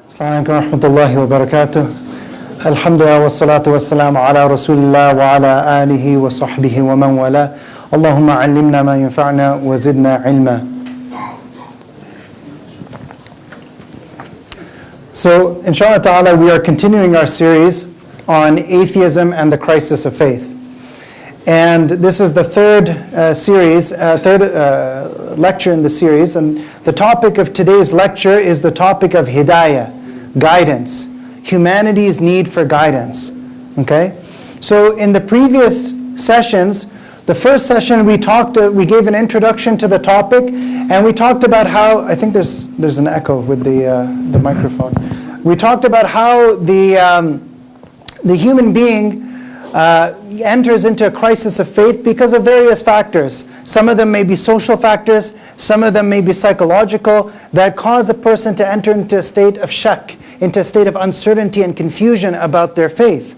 Assalamu alaikum wa rahmatullahi wa barakatuh. Alhamdulillah wa salatu wa salam ala rasulillah wa ala alihi wa sahbihi wa man wala. Allahumma allimna ma yunfa'na wa zidna ilma. So, inshallah ta'ala, we are continuing our series on atheism and the crisis of faith. And this is the third lecture in the series. And the topic of today's lecture is the topic of hidayah, guidance, humanity's need for guidance. Okay? So in the previous sessions, the first session we gave an introduction to the topic, and we talked about how, I think there's an echo with the microphone. We talked about how the human being enters into a crisis of faith because of various factors. Some of them may be social factors, some of them may be psychological, that cause a person to enter into a state of shak, into a state of uncertainty and confusion about their faith.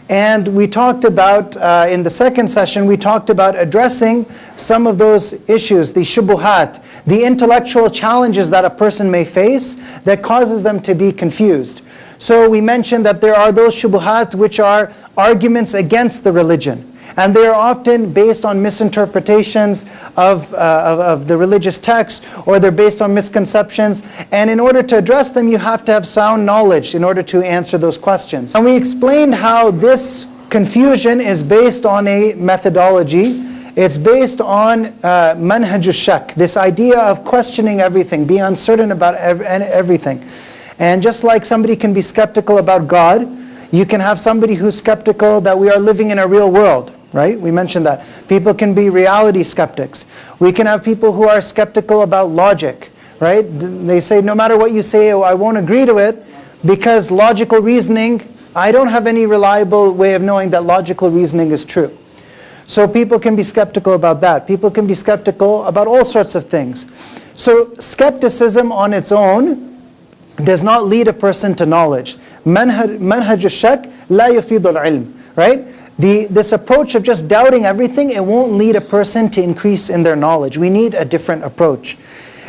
And we talked about, in the second session, we talked about addressing some of those issues, the shubuhat, the intellectual challenges that a person may face that causes them to be confused. So we mentioned that there are those shubuhat which are arguments against the religion. And they are often based on misinterpretations of the religious text, or they're based on misconceptions. And in order to address them, you have to have sound knowledge in order to answer those questions. And we explained how this confusion is based on a methodology. It's based on manhaj al-shak, this idea of questioning everything, being uncertain about everything. And just like somebody can be skeptical about God, you can have somebody who's skeptical that we are living in a real world, right? We mentioned that. People can be reality skeptics. We can have people who are skeptical about logic, right? They say, no matter what you say, I won't agree to it, because logical reasoning, I don't have any reliable way of knowing that logical reasoning is true. So people can be skeptical about that. People can be skeptical about all sorts of things. So skepticism on its own does not lead a person to knowledge. Manhaj al-shak la yufidu al-ilm, right? This approach of just doubting everything, it won't lead a person to increase in their knowledge. We need a different approach.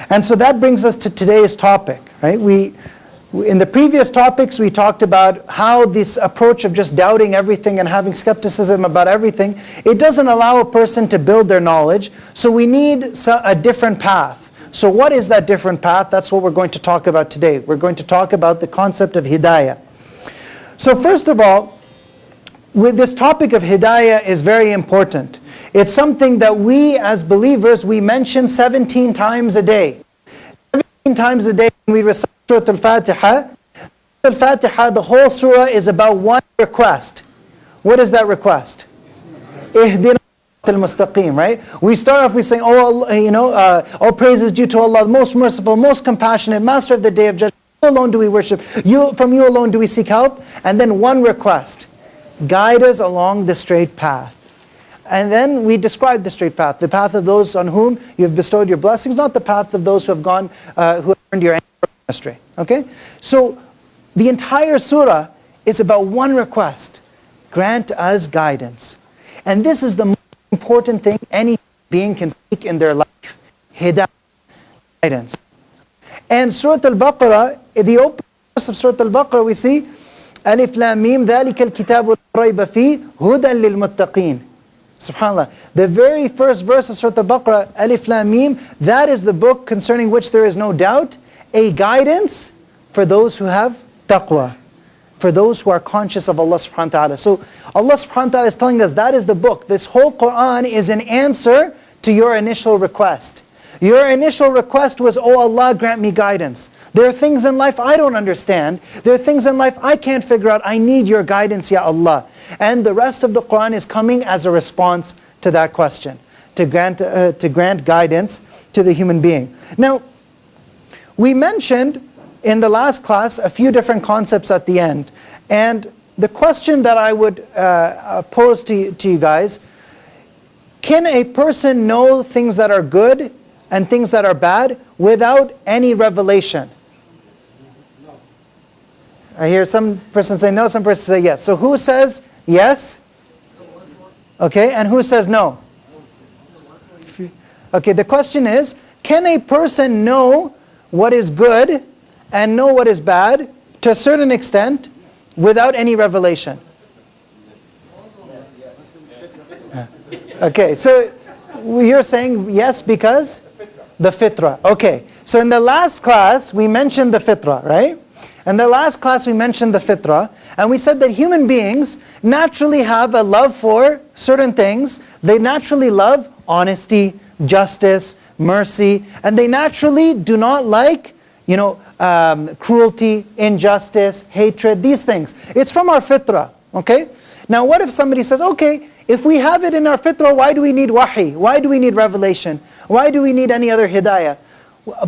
And so that brings us to today's topic, right? In the previous topics, we talked about how this approach of just doubting everything and having skepticism about everything, it doesn't allow a person to build their knowledge. So we need a different path. So what is that different path? That's what we're going to talk about today. We're going to talk about the concept of hidayah. So first of all, with this topic of hidayah is very important. It's something that we as believers, we mention 17 times a day. 17 times a day when we recite Surah Al-Fatiha. Al-Fatiha, the whole surah is about one request. What is that request? Ihdina al-mustaqim, right? We start off with saying, oh Allah, all praise is due to Allah, most merciful, most compassionate, master of the day of judgment. You alone do we worship. From you alone do we seek help. And then one request. Guide us along the straight path. And then we describe the straight path. The path of those on whom you have bestowed your blessings, not the path of those who have gone, who have earned your anger astray. Okay? So the entire surah is about one request. Grant us guidance. And this is the most important thing any being can seek in their life. Hidayah, guidance. And Surah Al-Baqarah, the opening verse of Surah Al-Baqarah, we see, Alif Lam Mim, ذَلِكَ الْكِتَابُ لَا رَيْبَ فِيهِ هُدًى لِلْمُتَّقِينَ. SubhanAllah. The very first verse of Surah Al-Baqarah, Alif Lam Mim, that is the book concerning which there is no doubt, a guidance for those who have taqwa, for those who are conscious of Allah subhanahu wa ta'ala. So Allah subhanahu wa ta'ala is telling us that is the book. This whole Quran is an answer to your initial request. Your initial request was, oh Allah, grant me guidance. There are things in life I don't understand. There are things in life I can't figure out. I need your guidance, Ya Allah. And the rest of the Quran is coming as a response to that question, to grant guidance to the human being. Now, we mentioned in the last class a few different concepts at the end. And the question that I would pose to you guys, can a person know things that are good and things that are bad without any revelation? No. I hear some person say no, some person say yes. So who says yes? Okay, and who says no? Okay, the question is, can a person know what is good and know what is bad to a certain extent without any revelation? Okay, so you're saying yes because? The fitrah. Okay, so in the last class we mentioned the fitrah, right? In the last class we mentioned the fitrah, and we said that human beings naturally have a love for certain things. They naturally love honesty, justice, mercy, and they naturally do not like, cruelty, injustice, hatred, these things. It's from our fitrah, okay? Now what if somebody says, okay, if we have it in our fitrah, why do we need wahi? Why do we need revelation? Why do we need any other hidayah?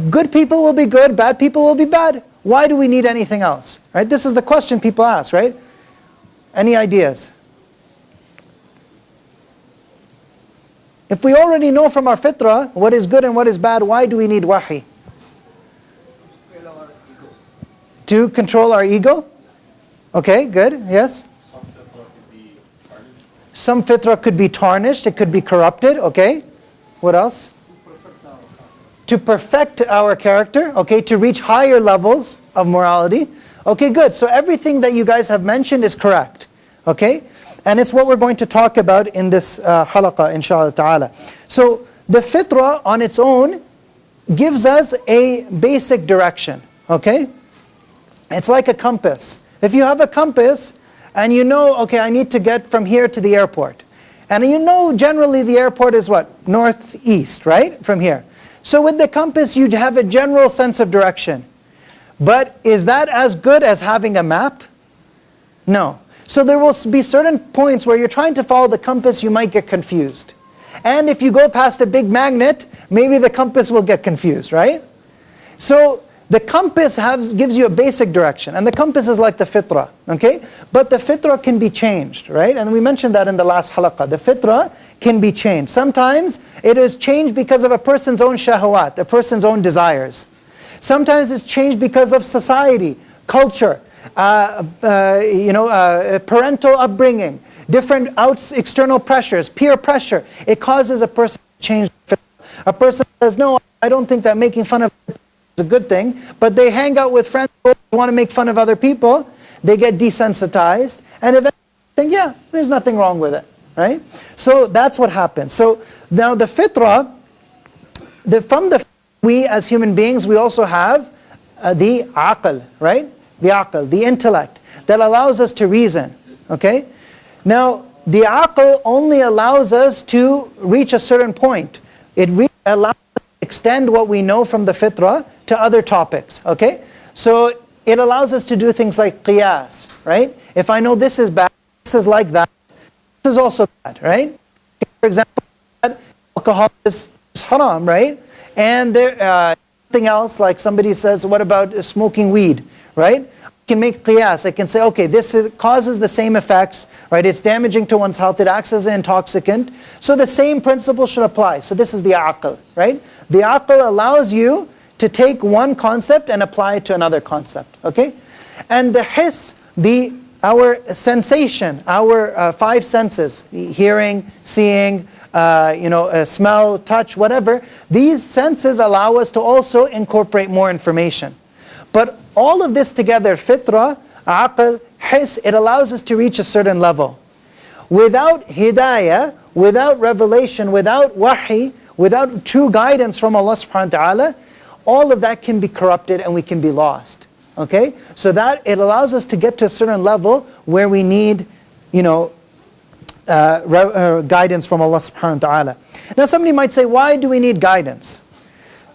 Good people will be good, bad people will be bad. Why do we need anything else? Right? This is the question people ask, right? Any ideas? If we already know from our fitrah what is good and what is bad, why do we need wahi? To control our ego? Okay, good, yes? Some fitrah could be tarnished, it could be corrupted, okay? What else? To perfect our character, okay, to reach higher levels of morality. Okay, good. So everything that you guys have mentioned is correct, okay? And it's what we're going to talk about in this halaqah, inshallah ta'ala. So the fitrah on its own gives us a basic direction, okay? It's like a compass. If you have a compass and you know, okay, I need to get from here to the airport. And you know generally the airport is what? Northeast, right? From here. So with the compass, you'd have a general sense of direction. But is that as good as having a map? No. So there will be certain points where you're trying to follow the compass, you might get confused. And if you go past a big magnet, maybe the compass will get confused, right? So the compass gives you a basic direction. And the compass is like the fitrah, okay? But the fitrah can be changed, right? And we mentioned that in the last halaqah. The fitrah can be changed. Sometimes it is changed because of a person's own shahawat, a person's own desires. Sometimes it's changed because of society, culture, parental upbringing, different external pressures, peer pressure. It causes a person to change. A person says, no, I don't think that making fun of is a good thing, but they hang out with friends who want to make fun of other people. They get desensitized, and eventually think, yeah, there's nothing wrong with it. Right? So that's what happens. So now the fitrah, we as human beings, we also have the aql, right? The aql, the intellect, that allows us to reason. Okay? Now, the aql only allows us to reach a certain point. It allows us to extend what we know from the fitrah to other topics. Okay? So it allows us to do things like qiyas, right? If I know this is bad, this is like that, this is also bad, right? For example, alcohol is haram, right? And something else, like somebody says, what about smoking weed, right? I can make qiyas. I can say, okay, causes the same effects, right? It's damaging to one's health. It acts as an intoxicant. So the same principle should apply. So this is the aql, right? The aql allows you to take one concept and apply it to another concept, okay? And the hiss, our sensation, our five senses, hearing, seeing, smell, touch, whatever, these senses allow us to also incorporate more information. But all of this together, fitrah, aql, hiss, it allows us to reach a certain level. Without hidayah, without revelation, without wahi, without true guidance from Allah subhanahu wa ta'ala, all of that can be corrupted and we can be lost. Okay? So that it allows us to get to a certain level where we need, guidance from Allah subhanahu wa ta'ala. Now somebody might say, why do we need guidance?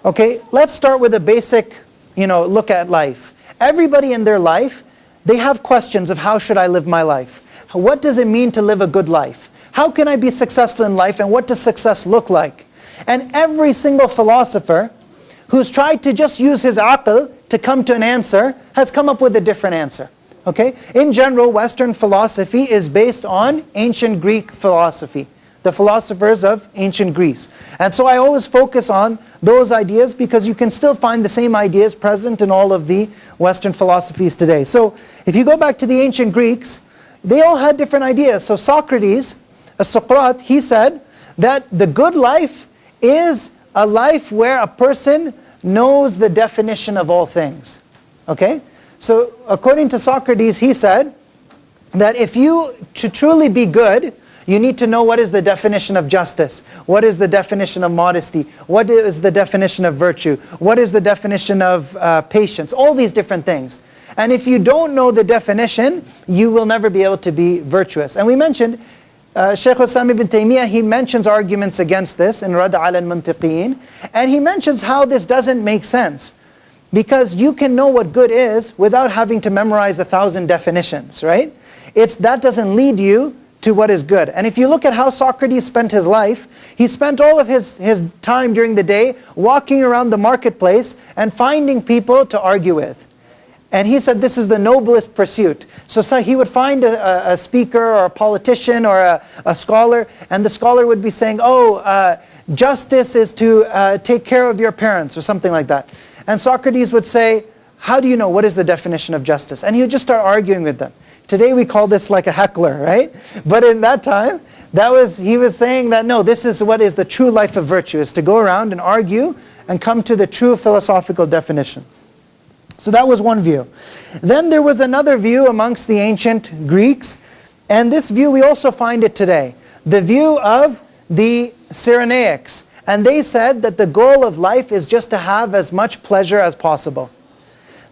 Okay, let's start with a basic, look at life. Everybody in their life, they have questions of how should I live my life? What does it mean to live a good life? How can I be successful in life, and what does success look like? And every single philosopher who's tried to just use his aql to come to an answer has come up with a different answer. Okay? In general, Western philosophy is based on ancient Greek philosophy, the philosophers of ancient Greece. And so I always focus on those ideas because you can still find the same ideas present in all of the Western philosophies today. So if you go back to the ancient Greeks, they all had different ideas. So Socrates, Socrates, he said that the good life is a life where a person knows the definition of all things. Okay? So according to Socrates, he said that if you, to truly be good, you need to know what is the definition of justice, what is the definition of modesty, what is the definition of virtue, what is the definition of patience, all these different things. And if you don't know the definition, you will never be able to be virtuous. And we mentioned, Shaykh Islam ibn Taymiyyah, he mentions arguments against this in Rad al Mantiqiyin, and he mentions how this doesn't make sense. Because you can know what good is without having to memorize 1,000 definitions, right? That doesn't lead you to what is good. And if you look at how Socrates spent his life, he spent all of his time during the day walking around the marketplace and finding people to argue with. And he said this is the noblest pursuit. So he would find a speaker or a politician or a scholar, and the scholar would be saying, oh, justice is to take care of your parents, or something like that. And Socrates would say, how do you know what is the definition of justice? And he would just start arguing with them. Today we call this like a heckler, right? But in that time, he was saying that no, this is what is the true life of virtue, is to go around and argue and come to the true philosophical definition. So that was one view. Then there was another view amongst the ancient Greeks, and this view we also find it today. The view of the Cyrenaics. And they said that the goal of life is just to have as much pleasure as possible.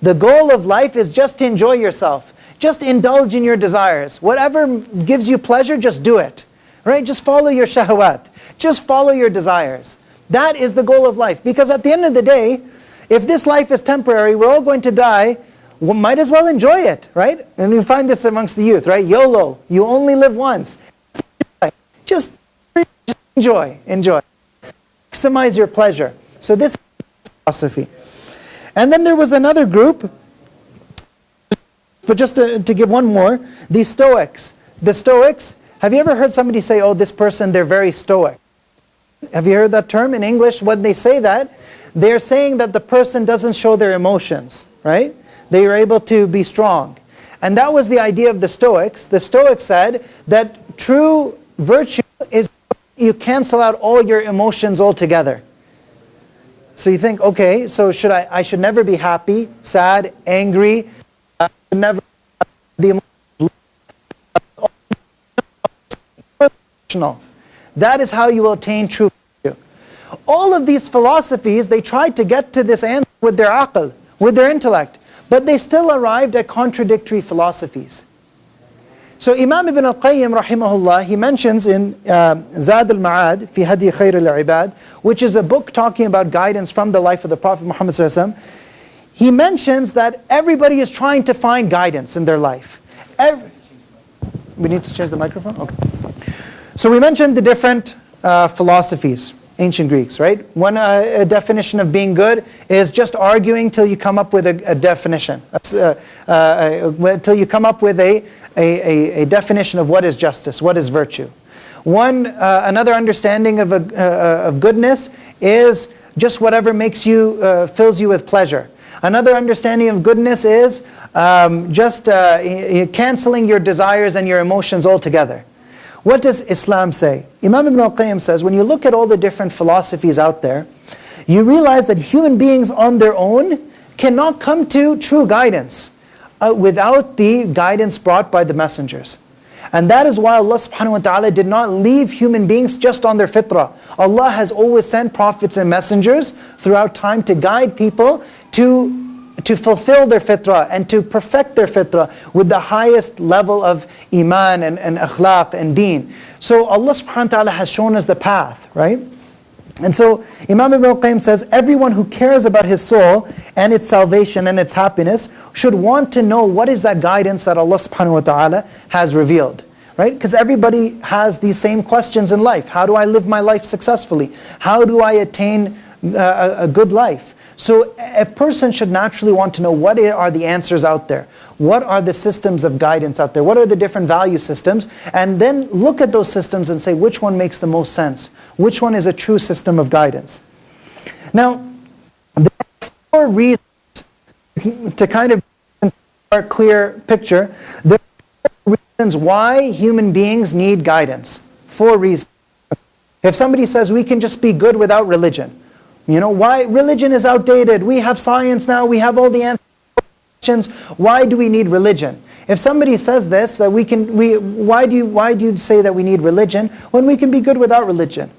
The goal of life is just to enjoy yourself. Just indulge in your desires. Whatever gives you pleasure, just do it. Right? Just follow your shahwat. Just follow your desires. That is the goal of life. Because at the end of the day, if this life is temporary, we're all going to die, we might as well enjoy it, right? And you find this amongst the youth, right? YOLO, you only live once. Just enjoy. Maximize your pleasure. So this is philosophy. And then there was another group, but just to give one more, the Stoics. The Stoics, have you ever heard somebody say, oh, this person, they're very stoic? Have you heard that term in English? When they say that, they're saying that the person doesn't show their emotions, right? They are able to be strong. And that was the idea of the Stoics. The Stoics said that true virtue is you cancel out all your emotions altogether. So you think, okay, so I should never be happy, sad, angry, never the emotional. That is how you will attain true virtue. All of these philosophies, they tried to get to this answer with their aql, with their intellect, but they still arrived at contradictory philosophies. So Imam Ibn al-Qayyim rahimahullah, he mentions in Zad al-Ma'ad fi Hadi Khair al-Ibad, which is a book talking about guidance from the life of the Prophet Muhammad sallallahu alaihi wasallam. He mentions that everybody is trying to find guidance in their life. We need to change the microphone? Okay. So we mentioned the different philosophies, ancient Greeks, right? One definition of being good is just arguing till you come up with a definition. Till you come up with a definition of what is justice, what is virtue. Another understanding of goodness is just whatever makes you, fills you with pleasure. Another understanding of goodness is just canceling your desires and your emotions altogether. What does Islam say? Imam Ibn al-Qayyim says, when you look at all the different philosophies out there, you realize that human beings on their own cannot come to true guidance without the guidance brought by the messengers. And that is why Allah subhanahu wa ta'ala did not leave human beings just on their fitrah. Allah has always sent prophets and messengers throughout time to guide people to fulfill their fitrah and to perfect their fitrah with the highest level of iman and akhlaq and deen. So Allah subhanahu wa ta'ala has shown us the path, right? And so Imam Ibn al-Qayyim says, everyone who cares about his soul and its salvation and its happiness should want to know what is that guidance that Allah subhanahu wa ta'ala has revealed. Right? Because everybody has these same questions in life. How do I live my life successfully? How do I attain a good life? So a person should naturally want to know what are the answers out there. What are the systems of guidance out there? What are the different value systems? And then look at those systems and say which one makes the most sense. Which one is a true system of guidance? Now, there are 4 reasons to kind of get a clear picture. There are 4 reasons why human beings need guidance. 4 reasons. If somebody says we can just be good without religion, you know, why religion is outdated, we have science now, we have all the answers. why do we need religion? If somebody says this, that why do you say that we need religion when we can be good without religion?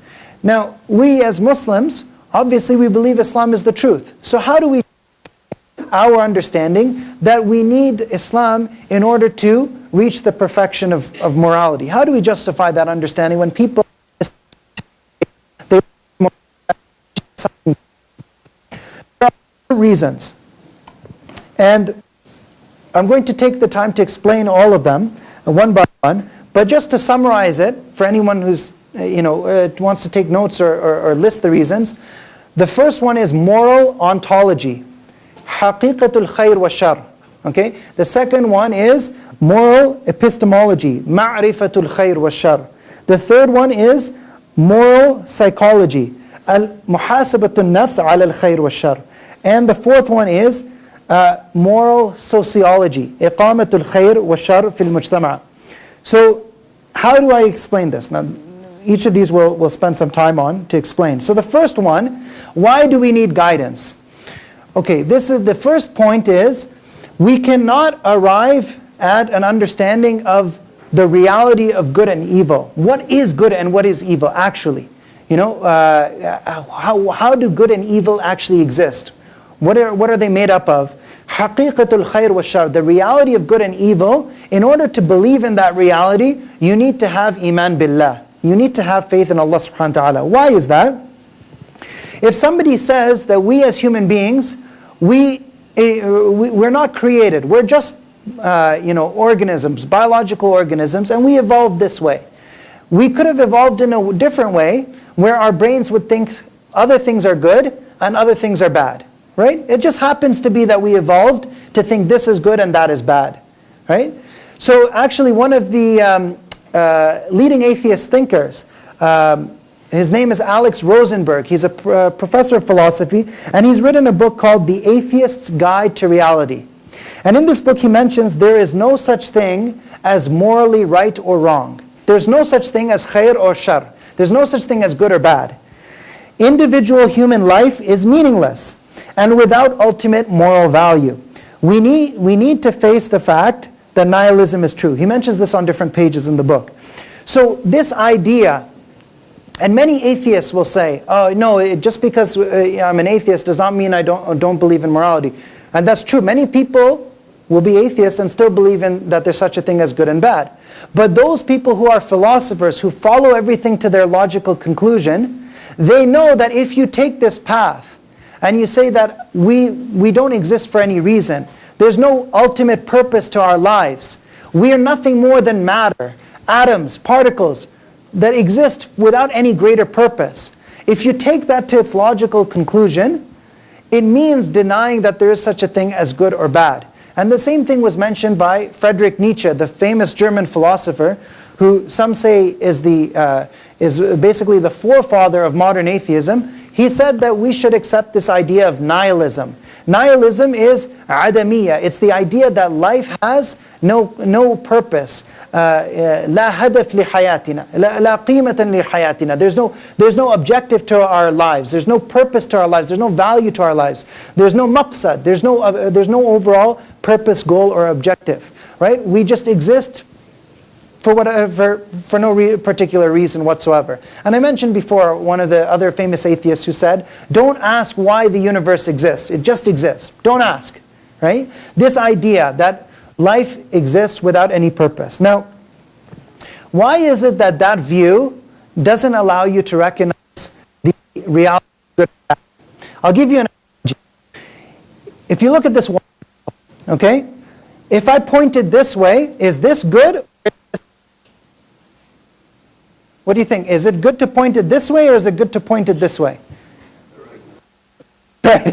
Now, we as Muslims, obviously we believe Islam is the truth. So how do we our understanding that we need Islam in order to reach the perfection of morality? How do we justify that understanding when people there are reasons? And I'm going to take the time to explain all of them one by one, but just to summarize it for anyone who's wants to take notes or list the reasons. The first one is moral ontology, haqiqatul khair wa shar. Okay? The second one is moral epistemology, ma'rifatul khair wa shar. The third one is moral psychology, al-muhasabatun nafs ala al-khair wa shar. And the fourth one is moral sociology, iqamatul khair wa shar fil mujtama'. So how do I explain this? Now, each of these we'll spend some time on to explain. So the first one, why do we need guidance? Okay, the first point is, we cannot arrive at an understanding of the reality of good and evil. What is good and what is evil actually? How do good and evil actually exist? What are they made up of? Haqiqatul khair wa shar, the reality of good and evil. In order to believe in that reality, you need to have iman billah. You need to have faith in Allah subhanahu wa ta'ala. Why is that? If somebody says that we as human beings, we're not created, we're just organisms, biological organisms, and we evolved this way. We could have evolved in a different way, where our brains would think other things are good and other things are bad. Right? It just happens to be that we evolved to think this is good and that is bad. Right? So actually one of the leading atheist thinkers, his name is Alex Rosenberg. He's a professor of philosophy, and he's written a book called The Atheist's Guide to Reality. And in this book he mentions there is no such thing as morally right or wrong. There's no such thing as khair or shar. There's no such thing as good or bad. Individual human life is meaningless and without ultimate moral value. We need to face the fact that nihilism is true. He mentions this on different pages in the book. So this idea, and many atheists will say, oh no, just because I'm an atheist does not mean I don't believe in morality. And that's true. Many people will be atheists and still believe in that there's such a thing as good and bad. But those people who are philosophers, who follow everything to their logical conclusion, they know that if you take this path and you say that we don't exist for any reason, there's no ultimate purpose to our lives, we are nothing more than matter, atoms, particles that exist without any greater purpose. If you take that to its logical conclusion, it means denying that there is such a thing as good or bad. And the same thing was mentioned by Friedrich Nietzsche, the famous German philosopher, who some say is basically the forefather of modern atheism. He said that we should accept this idea of nihilism. Nihilism is adamiyya. It's the idea that life has no purpose. لا هدف لحياتنا لا قيمة لحياتنا. There's no objective to our lives. There's no purpose to our lives. There's no value to our lives. There's no maqsad. There's no overall purpose, goal, or objective. Right? We just exist for no particular reason whatsoever. And I mentioned before one of the other famous atheists who said, don't ask why the universe exists. It just exists. Don't ask. Right? This idea that life exists without any purpose. Now, why is it that that view doesn't allow you to recognize the reality of good and bad? I'll give you an analogy. If you look at this wall, okay? If I pointed this way, is this good? What do you think? Is it good to point it this way or is it good to point it this way? Right.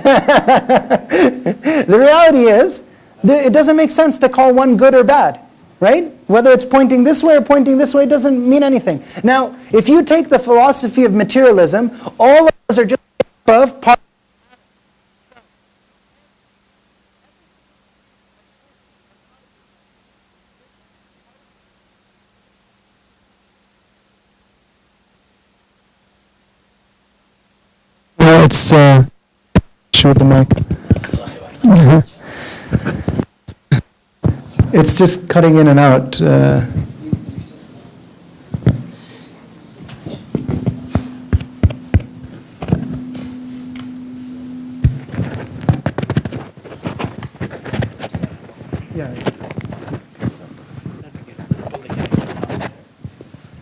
The reality is, it doesn't make sense to call one good or bad, right? Whether it's pointing this way or pointing this way doesn't mean anything. Now, if you take the philosophy of materialism, all of us are just above part. No, it's issue with the mic. It's just cutting in and out. Yeah.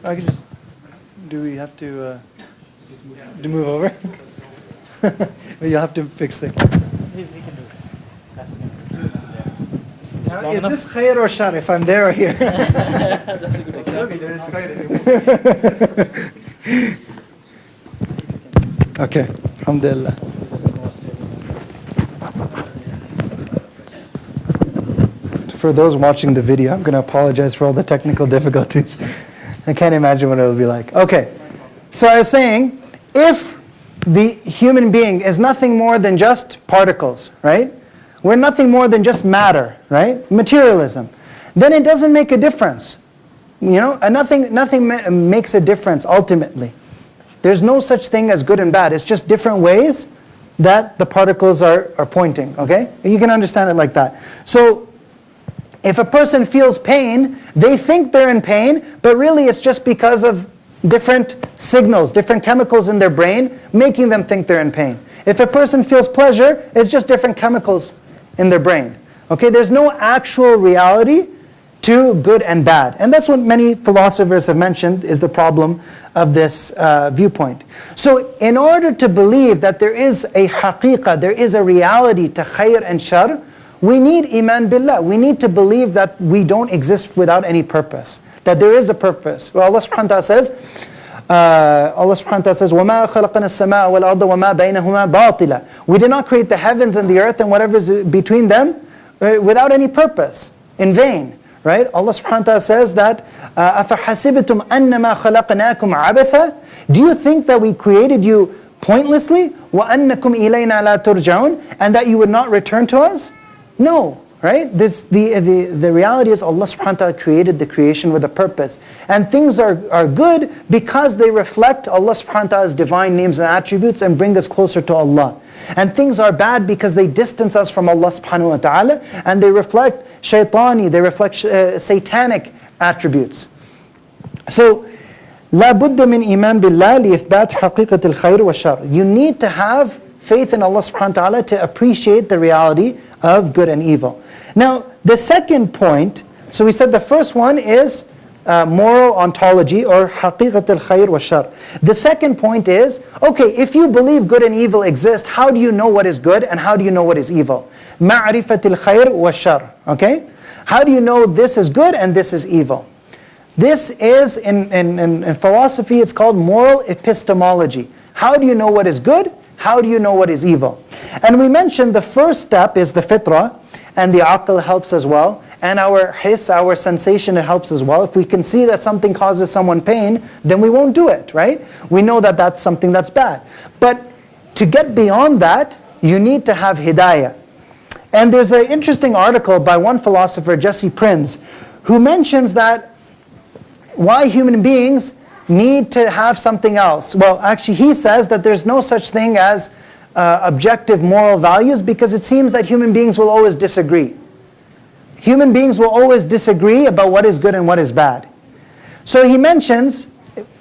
I can just. Do we have to move over? You'll have to fix the. Now, is this khair or shar if I'm there or here? That's a good example. Okay, alhamdulillah. For those watching the video, I'm going to apologize for all the technical difficulties. I can't imagine what it will be like. Okay, so I was saying, if the human being is nothing more than just particles, right? We're nothing more than just matter, right? Materialism. Then it doesn't make a difference. You know, nothing makes a difference ultimately. There's no such thing as good and bad. It's just different ways that the particles are pointing, okay? You can understand it like that. So, if a person feels pain, they think they're in pain, but really it's just because of different signals, different chemicals in their brain, making them think they're in pain. If a person feels pleasure, it's just different chemicals in their brain. Okay, there's no actual reality to good and bad. And that's what many philosophers have mentioned is the problem of this viewpoint. So in order to believe that there is a haqiqah, there is a reality to khair and shar, we need iman billah. We need to believe that we don't exist without any purpose. That there is a purpose. Well, Allah subhanahu wa ta'ala says, وَمَا خَلَقْنَا السَّمَاءَ وَالْأَرْضَ وَمَا بَيْنَهُمَا بَاطِلًا. We did not create the heavens and the earth and whatever is between them without any purpose, in vain. Right? Allah subhanahu wa ta'ala says that, أَفَحَسِبْتُمْ أَنَّمَا خَلَقْنَاكُمْ عَبَثًا. Do you think that we created you pointlessly? وَأَنَّكُمْ إِلَيْنَا لَا تُرْجَعُونَ. And that you would not return to us? No. Right? The reality is Allah subhanahu wa ta'ala created the creation with a purpose. And things are good because they reflect Allah subhanahu wa ta'ala's divine names and attributes and bring us closer to Allah. And things are bad because they distance us from Allah subhanahu wa ta'ala and they reflect shaitani, they reflect satanic attributes. So, لا بد من إيمان بالله لإثبات حقيقة الخير والشر. You need to have faith in Allah subhanahu wa ta'ala to appreciate the reality of good and evil. Now, the second point, so we said the first one is moral ontology or haqiqat al-khayr wa shar. The second point is, okay, if you believe good and evil exist, how do you know what is good and how do you know what is evil? Ma'rifat al-khayr wa shar, okay? How do you know this is good and this is evil? This is, in philosophy, it's called moral epistemology. How do you know what is good? How do you know what is evil? And we mentioned the first step is the fitrah, and the aql helps as well, and our hiss, our sensation, it helps as well. If we can see that something causes someone pain, then we won't do it, right? We know that that's something that's bad. But to get beyond that, you need to have hidayah. And there's an interesting article by one philosopher, Jesse Prinz, who mentions that why human beings need to have something else. Well, actually he says that there's no such thing as objective moral values because it seems that human beings will always disagree. Human beings will always disagree about what is good and what is bad. So he mentions,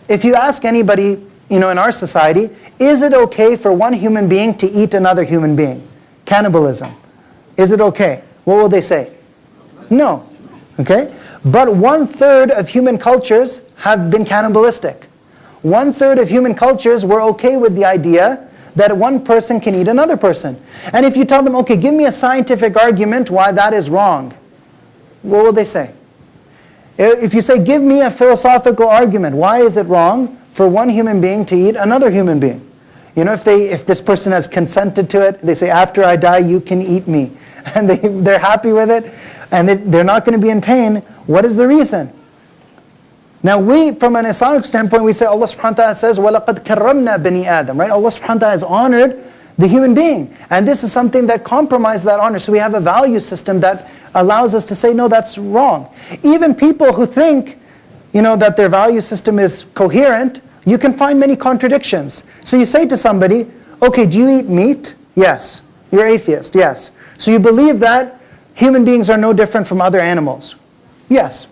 if you ask anybody, in our society, is it okay for one human being to eat another human being? Cannibalism. Is it okay? What will they say? No. Okay? But 1/3 of human cultures have been cannibalistic. 1/3 of human cultures were okay with the idea that one person can eat another person. And if you tell them, okay, give me a scientific argument why that is wrong, what will they say? If you say, give me a philosophical argument, why is it wrong for one human being to eat another human being? If this person has consented to it, they say, after I die, you can eat me. And they're happy with it, and they're not going to be in pain. What is the reason? Now we, from an Islamic standpoint, we say Allah subhanahu wa ta'ala says, وَلَقَدْ كَرَّمْنَا بَنِي آدَمَ, right? Allah subhanahu wa ta'ala has honored the human being. And this is something that compromises that honor. So we have a value system that allows us to say, no, that's wrong. Even people who think, that their value system is coherent, you can find many contradictions. So you say to somebody, okay, do you eat meat? Yes. You're atheist? Yes. So you believe that human beings are no different from other animals. Yes.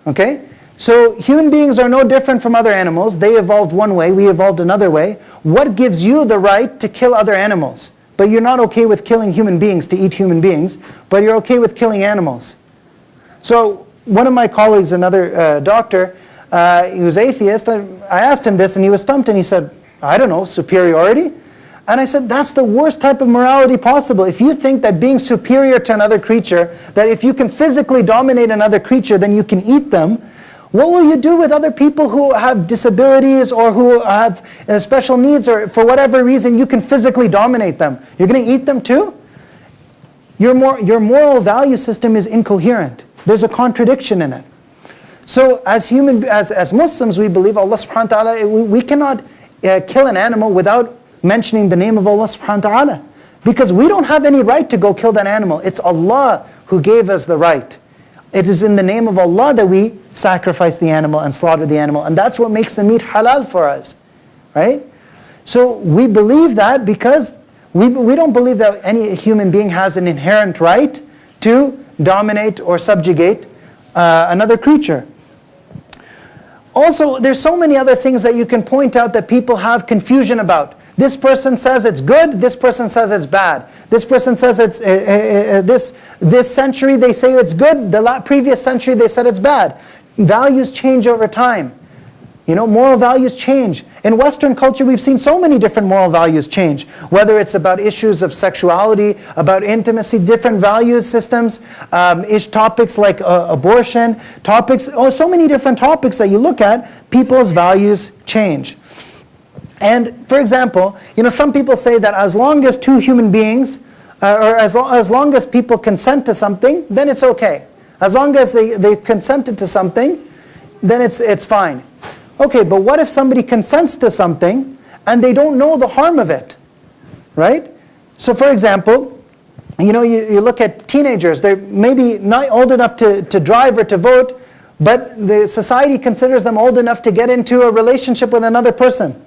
Okay? So human beings are no different from other animals. They evolved one way, we evolved another way. What gives you the right to kill other animals? But you're not okay with killing human beings to eat human beings, but you're okay with killing animals. So one of my colleagues, another doctor, he was atheist. I asked him this and he was stumped and he said, I don't know, superiority? And I said, that's the worst type of morality possible. If you think that being superior to another creature, that if you can physically dominate another creature, then you can eat them, what will you do with other people who have disabilities or who have special needs, or for whatever reason you can physically dominate them? You're going to eat them too? Your moral value system is incoherent. There's a contradiction in it. So as Muslims, we believe Allah subhanahu wa ta'ala, we cannot kill an animal without mentioning the name of Allah subhanahu wa ta'ala. Because we don't have any right to go kill that animal. It's Allah who gave us the right. It is in the name of Allah that we sacrifice the animal and slaughter the animal. And that's what makes the meat halal for us. Right? So we believe that because we don't believe that any human being has an inherent right to dominate or subjugate another creature. Also, there's so many other things that you can point out that people have confusion about. This person says it's good, this person says it's bad. This person says it's this century they say it's good, the previous century they said it's bad. Values change over time. You know, moral values change. In Western culture, we've seen so many different moral values change. Whether it's about issues of sexuality, about intimacy, different value systems, topics like abortion, so many different topics that you look at, people's values change. And for example, you know, some people say that as long as two human beings, or as long as people consent to something, then it's okay. As long as they consented to something, then it's fine. Okay, but what if somebody consents to something and they don't know the harm of it, right? So for example, you know, you look at teenagers, they're maybe not old enough to drive or to vote, but the society considers them old enough to get into a relationship with another person.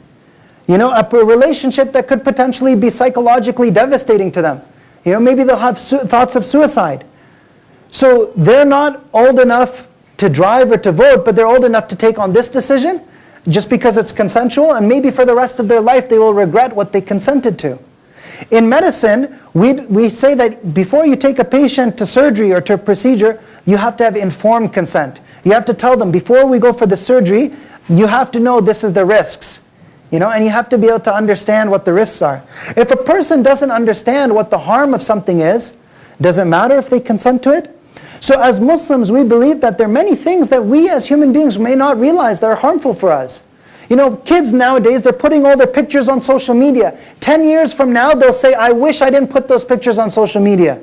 You know, a relationship that could potentially be psychologically devastating to them. You know, maybe they'll have thoughts of suicide. So they're not old enough to drive or to vote, but they're old enough to take on this decision just because it's consensual, and maybe for the rest of their life they will regret what they consented to. In medicine, we say that before you take a patient to surgery or to a procedure, you have to have informed consent. You have to tell them, before we go for the surgery, you have to know this is the risks. You know, and you have to be able to understand what the risks are. If a person doesn't understand what the harm of something is, does it matter if they consent to it? So as Muslims, we believe that there are many things that we as human beings may not realize that are harmful for us. You know, kids nowadays, they're putting all their pictures on social media. 10 years from now, they'll say, I wish I didn't put those pictures on social media.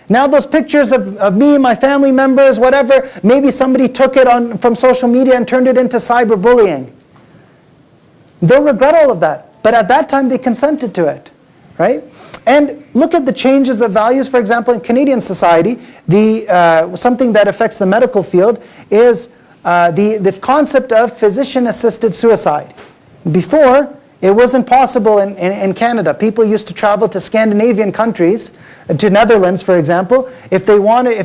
Now those pictures of me and my family members, whatever, maybe somebody took it from social media and turned it into cyberbullying. They'll regret all of that. But at that time, they consented to it. Right? And look at the changes of values. For example, in Canadian society, something that affects the medical field is the concept of physician-assisted suicide. Before, it wasn't possible in Canada. People used to travel to Scandinavian countries, to Netherlands, for example, if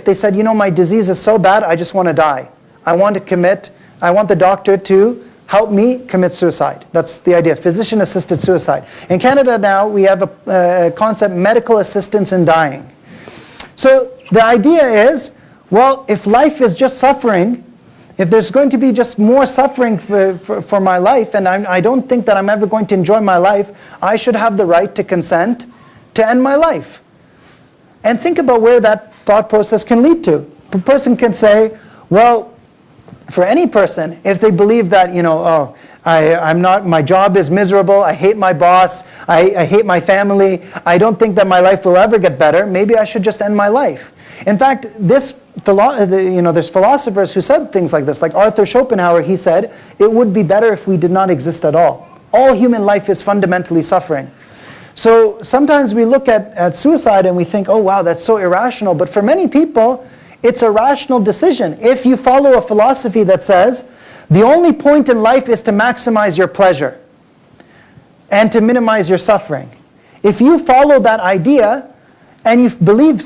they said, you know, my disease is so bad, I just want to die. I want the doctor to help me commit suicide. That's the idea, physician-assisted suicide. In Canada now, we have a concept, medical assistance in dying. So the idea is, well, if life is just suffering, if there's going to be just more suffering for my life, and I don't think that I'm ever going to enjoy my life, I should have the right to consent to end my life. And think about where that thought process can lead to. A person can say, well, for any person, if they believe that, you know, oh, my job is miserable, I hate my boss, I hate my family, I don't think that my life will ever get better, maybe I should just end my life. In fact, there's philosophers who said things like this, like Arthur Schopenhauer, he said, it would be better if we did not exist at all. All human life is fundamentally suffering. So sometimes we look at suicide and we think, oh wow, that's so irrational, but for many people, it's a rational decision. If you follow a philosophy that says, the only point in life is to maximize your pleasure and to minimize your suffering. If you follow that idea, and you believe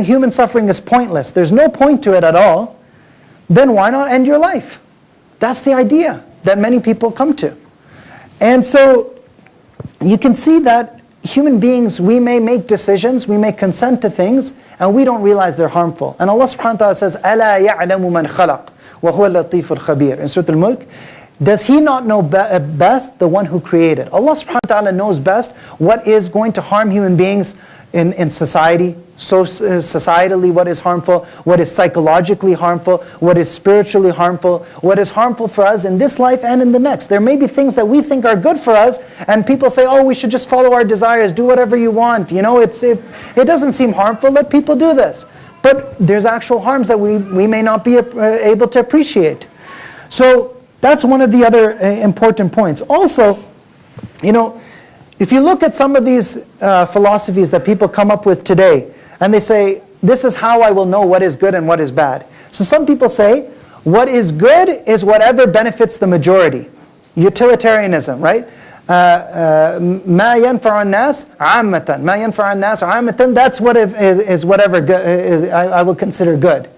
human suffering is pointless, there's no point to it at all, then why not end your life? That's the idea that many people come to. And so you can see that human beings, we may make decisions, we may consent to things, and we don't realize they're harmful. And Allah subhanahu wa ta'ala says, أَلَا يَعْلَمُ مَنْ خَلَقْ وَهُوَ اللَّطِيفُ الْخَبِيرُ in Surah Al-Mulk. Does He not know best? The one who created. Allah subhanahu wa ta'ala knows best what is going to harm human beings in society. So societally, what is harmful, what is psychologically harmful, what is spiritually harmful, what is harmful for us in this life and in the next. There may be things that we think are good for us, and people say, oh, we should just follow our desires, do whatever you want. You know, it doesn't seem harmful, let people do this. But there's actual harms that we may not be able to appreciate. So that's one of the other important points. Also, you know, if you look at some of these philosophies that people come up with today, and they say, this is how I will know what is good and what is bad. So some people say, what is good is whatever benefits the majority. Utilitarianism, right? مَا يَنْفَعُ النَّاسِ عَامَّةً مَا يَنْفَعُ النَّاسِ عَامَّةً That's what is whatever I will consider good.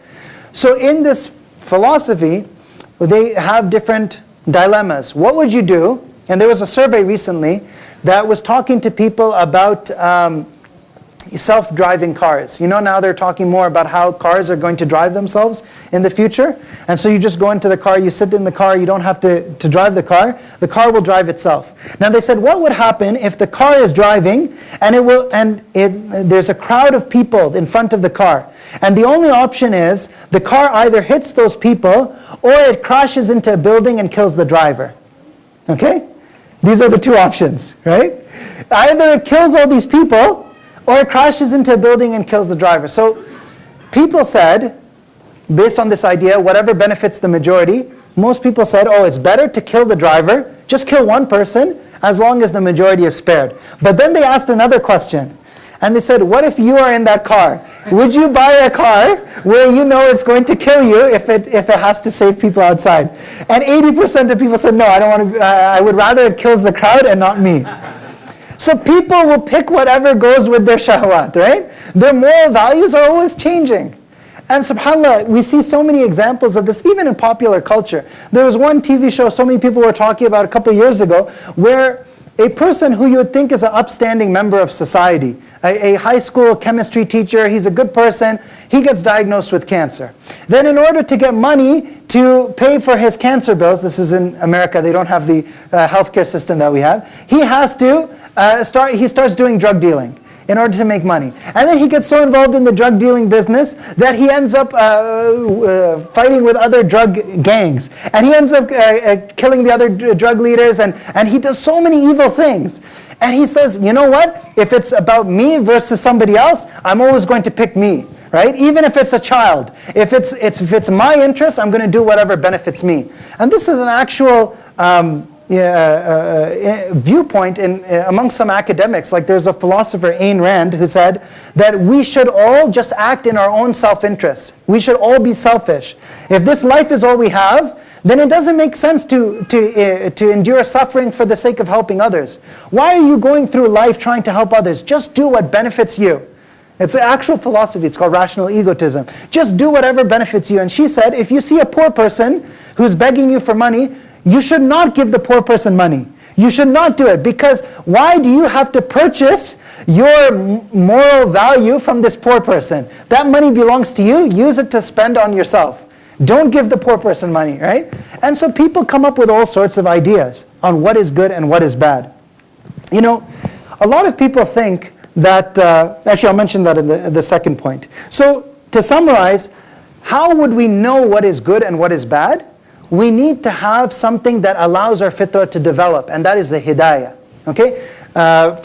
So in this philosophy, they have different dilemmas. What would you do? And there was a survey recently that was talking to people about self-driving cars. You know, now they're talking more about how cars are going to drive themselves in the future. And so you just go into the car, you sit in the car, you don't have to drive the car will drive itself. Now they said, what would happen if the car is driving and there's a crowd of people in front of the car, and the only option is the car either hits those people or it crashes into a building and kills the driver. Okay? These are the two options, right? Either it kills all these people, or it crashes into a building and kills the driver. So people said, based on this idea, whatever benefits the majority, most people said, oh, it's better to kill the driver, just kill one person, as long as the majority is spared. But then they asked another question. And they said, what if you are in that car? Would you buy a car where you know it's going to kill you if it has to save people outside? And 80% of people said, no, I don't want to. I would rather it kills the crowd and not me. So people will pick whatever goes with their shahwat, right? Their moral values are always changing. And subhanAllah, we see so many examples of this, even in popular culture. There was one TV show so many people were talking about a couple of years ago, where a person who you would think is an upstanding member of society, a high school chemistry teacher, he's a good person, he gets diagnosed with cancer. Then in order to get money to pay for his cancer bills, this is in America, they don't have the healthcare system that we have, he starts doing drug dealing in order to make money. And then he gets so involved in the drug dealing business that he ends up fighting with other drug gangs. And he ends up killing the other drug leaders, and he does so many evil things. And he says, you know what? If it's about me versus somebody else, I'm always going to pick me. Right? Even if it's a child. If it's my interest, I'm going to do whatever benefits me. And this is an actual viewpoint among some academics. Like there's a philosopher, Ayn Rand, who said that we should all just act in our own self-interest. We should all be selfish. If this life is all we have, then it doesn't make sense to endure suffering for the sake of helping others. Why are you going through life trying to help others? Just do what benefits you. It's an actual philosophy. It's called rational egotism. Just do whatever benefits you. And she said, if you see a poor person who's begging you for money, you should not give the poor person money. You should not do it, because why do you have to purchase your moral value from this poor person? That money belongs to you. Use it to spend on yourself. Don't give the poor person money, right? And so people come up with all sorts of ideas on what is good and what is bad. You know, a lot of people think that, actually I'll mention that in the second point. So to summarize, how would we know what is good and what is bad? We need to have something that allows our fitrah to develop, and that is the hidayah. Okay? لَا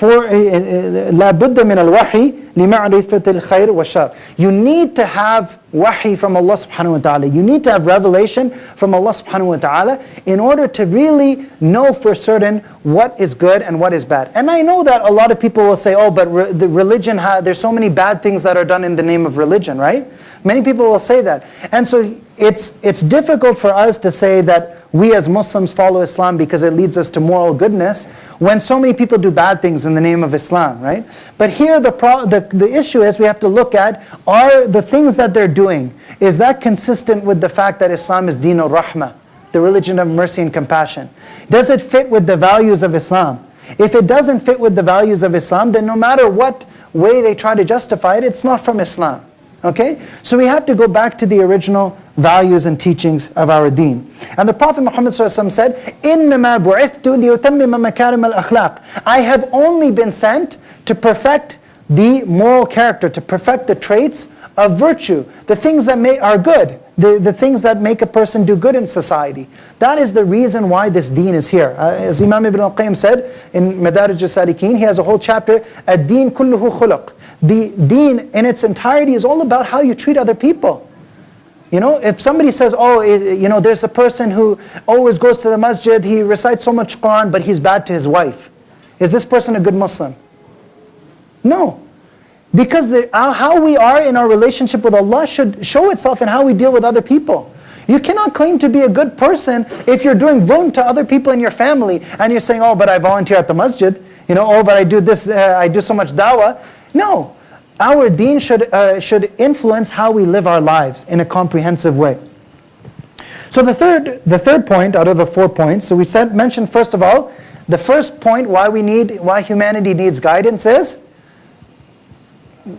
بُدَّ مِنَ الْوَحِي لِمَعْرِفَةِ الْخَيْرِ وَالشَّرِّ. You need to have wahi from Allah subhanahu wa ta'ala. You need to have revelation from Allah subhanahu wa ta'ala in order to really know for certain what is good and what is bad. And I know that a lot of people will say, oh, but the religion, there's so many bad things that are done in the name of religion, right? Many people will say that. And so it's difficult for us to say that we as Muslims follow Islam because it leads us to moral goodness when so many people do bad things in the name of Islam, right? But here the issue is we have to look at, are the things that they're doing, is that consistent with the fact that Islam is Deen al-Rahmah, the religion of mercy and compassion? Does it fit with the values of Islam? If it doesn't fit with the values of Islam, then no matter what way they try to justify it, it's not from Islam. Okay? So we have to go back to the original values and teachings of our deen. And the Prophet Muhammad ﷺ said, إِنَّمَا بُعِثْتُ لِيُتَمِّمَ مَكَارِمَ الْأَخْلَاقِ I have only been sent to perfect the moral character, to perfect the traits of virtue, the things that are good, the things that make a person do good in society. That is the reason why this deen is here. As Imam Ibn al-Qayyim said in Madarij al-Salikin, he has a whole chapter, ad-deen kulluhu khuluq. The deen in its entirety is all about how you treat other people. You know, if somebody says, oh, you know, there's a person who always goes to the masjid, he recites so much Quran, but he's bad to his wife. Is this person a good Muslim? No. Because how we are in our relationship with Allah should show itself in how we deal with other people. You cannot claim to be a good person if you're doing wrong to other people in your family and you're saying, oh, but I volunteer at the masjid. You know, oh, but I do this, I do so much dawah. No. Our deen should influence how we live our lives in a comprehensive way. So the third point out of the 4 points, so we mentioned first of all, the first point why humanity needs guidance is,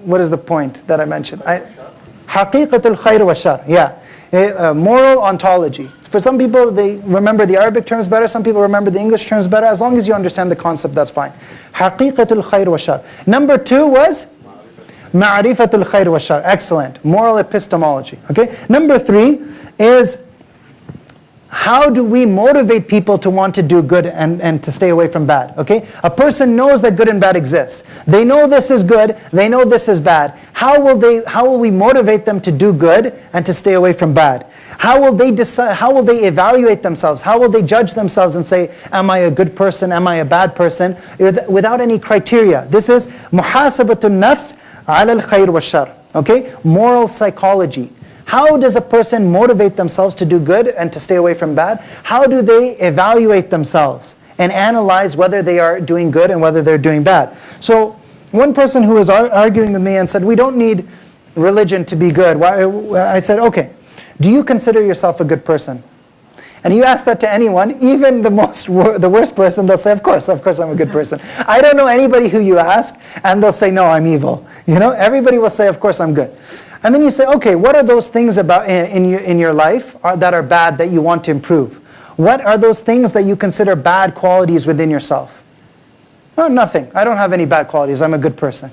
what is the point that I mentioned? Haqiqatul khair wa shar. Yeah, moral ontology. For some people, they remember the Arabic terms better. Some people remember the English terms better. As long as you understand the concept, that's fine. Haqiqatul khair wa shar. Number 2 was ma'rifatul khair wa shar. Excellent. Moral epistemology. Okay. Number 3 is, how do we motivate people to want to do good and to stay away from bad? Okay? A person knows that good and bad exists. They know this is good, they know this is bad. How will we motivate them to do good and to stay away from bad? How will they decide, how will they evaluate themselves? How will they judge themselves and say, am I a good person, am I a bad person? Without any criteria. This is muhasabatun nafs ala al-khair wa shar. Okay? Moral psychology. How does a person motivate themselves to do good and to stay away from bad? How do they evaluate themselves and analyze whether they are doing good and whether they're doing bad? So one person who was arguing with me and said, we don't need religion to be good. I said, okay, do you consider yourself a good person? And you ask that to anyone, even the worst person, they'll say, of course I'm a good person. I don't know anybody who you ask and they'll say, no, I'm evil. You know, everybody will say, of course I'm good. And then you say, okay, what are those things about in your life that are bad that you want to improve? What are those things that you consider bad qualities within yourself? Oh, nothing. I don't have any bad qualities. I'm a good person.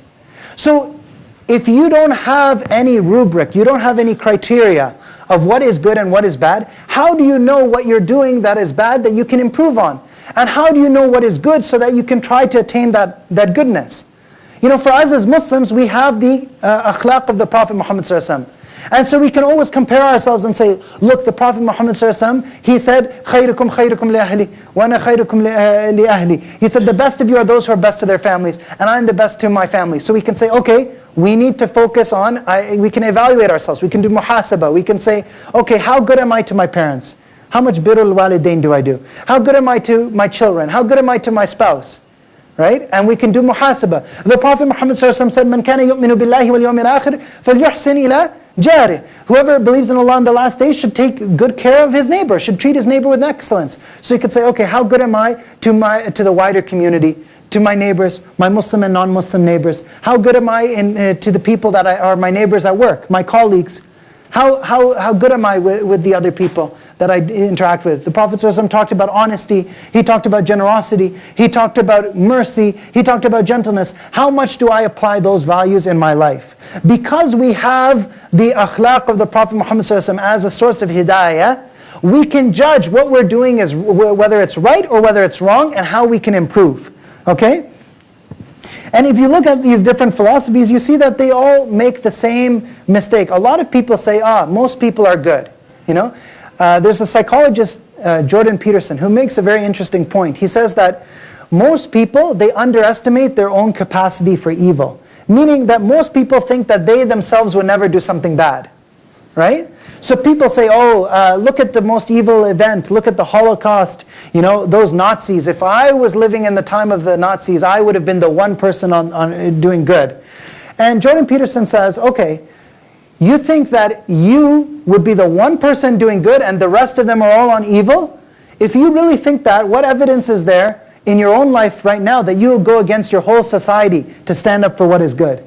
So if you don't have any rubric, you don't have any criteria of what is good and what is bad, how do you know what you're doing that is bad that you can improve on? And how do you know what is good so that you can try to attain that goodness? You know, for us as Muslims, we have the akhlaq of the Prophet Muhammad ﷺ. And so we can always compare ourselves and say, look, the Prophet Muhammad ﷺ, he said, خَيْرُكُمْ خَيْرُكُمْ لِأَهْلِ وَأَنَا خَيْرُكُمْ لِأَهْلِ. He said, the best of you are those who are best to their families, and I'm the best to my family. So we can say, okay, we need to focus on, we can evaluate ourselves, we can do muhasabah, we can say, okay, how good am I to my parents? How much birrul walidain do I do? How good am I to my children? How good am I to my spouse? Right? And we can do muhasabah. The Prophet Muhammad ﷺ said, "Man kana yu'minu billahi wal yawmil akhir, falyuhsin ila jarih." Whoever believes in Allah on the last day should take good care of his neighbor, should treat his neighbor with excellence. So you could say, okay, how good am I to the wider community, to my neighbors, my Muslim and non-Muslim neighbors? How good am I to the people that are my neighbors at work, my colleagues? How good am I with the other people that I interact with? The Prophet ﷺ talked about honesty, he talked about generosity, he talked about mercy, he talked about gentleness. How much do I apply those values in my life? Because we have the akhlaq of the Prophet Muhammad ﷺ as a source of hidayah, we can judge what we're doing is whether it's right or whether it's wrong and how we can improve. Okay? And if you look at these different philosophies, you see that they all make the same mistake. A lot of people say, most people are good. You know, there's a psychologist, Jordan Peterson, who makes a very interesting point. He says that most people, they underestimate their own capacity for evil. Meaning that most people think that they themselves would never do something bad. Right? So people say, oh, look at the most evil event, look at the Holocaust, you know, those Nazis. If I was living in the time of the Nazis, I would have been the one person on doing good. And Jordan Peterson says, okay, you think that you would be the one person doing good and the rest of them are all on evil? If you really think that, what evidence is there in your own life right now that you will go against your whole society to stand up for what is good?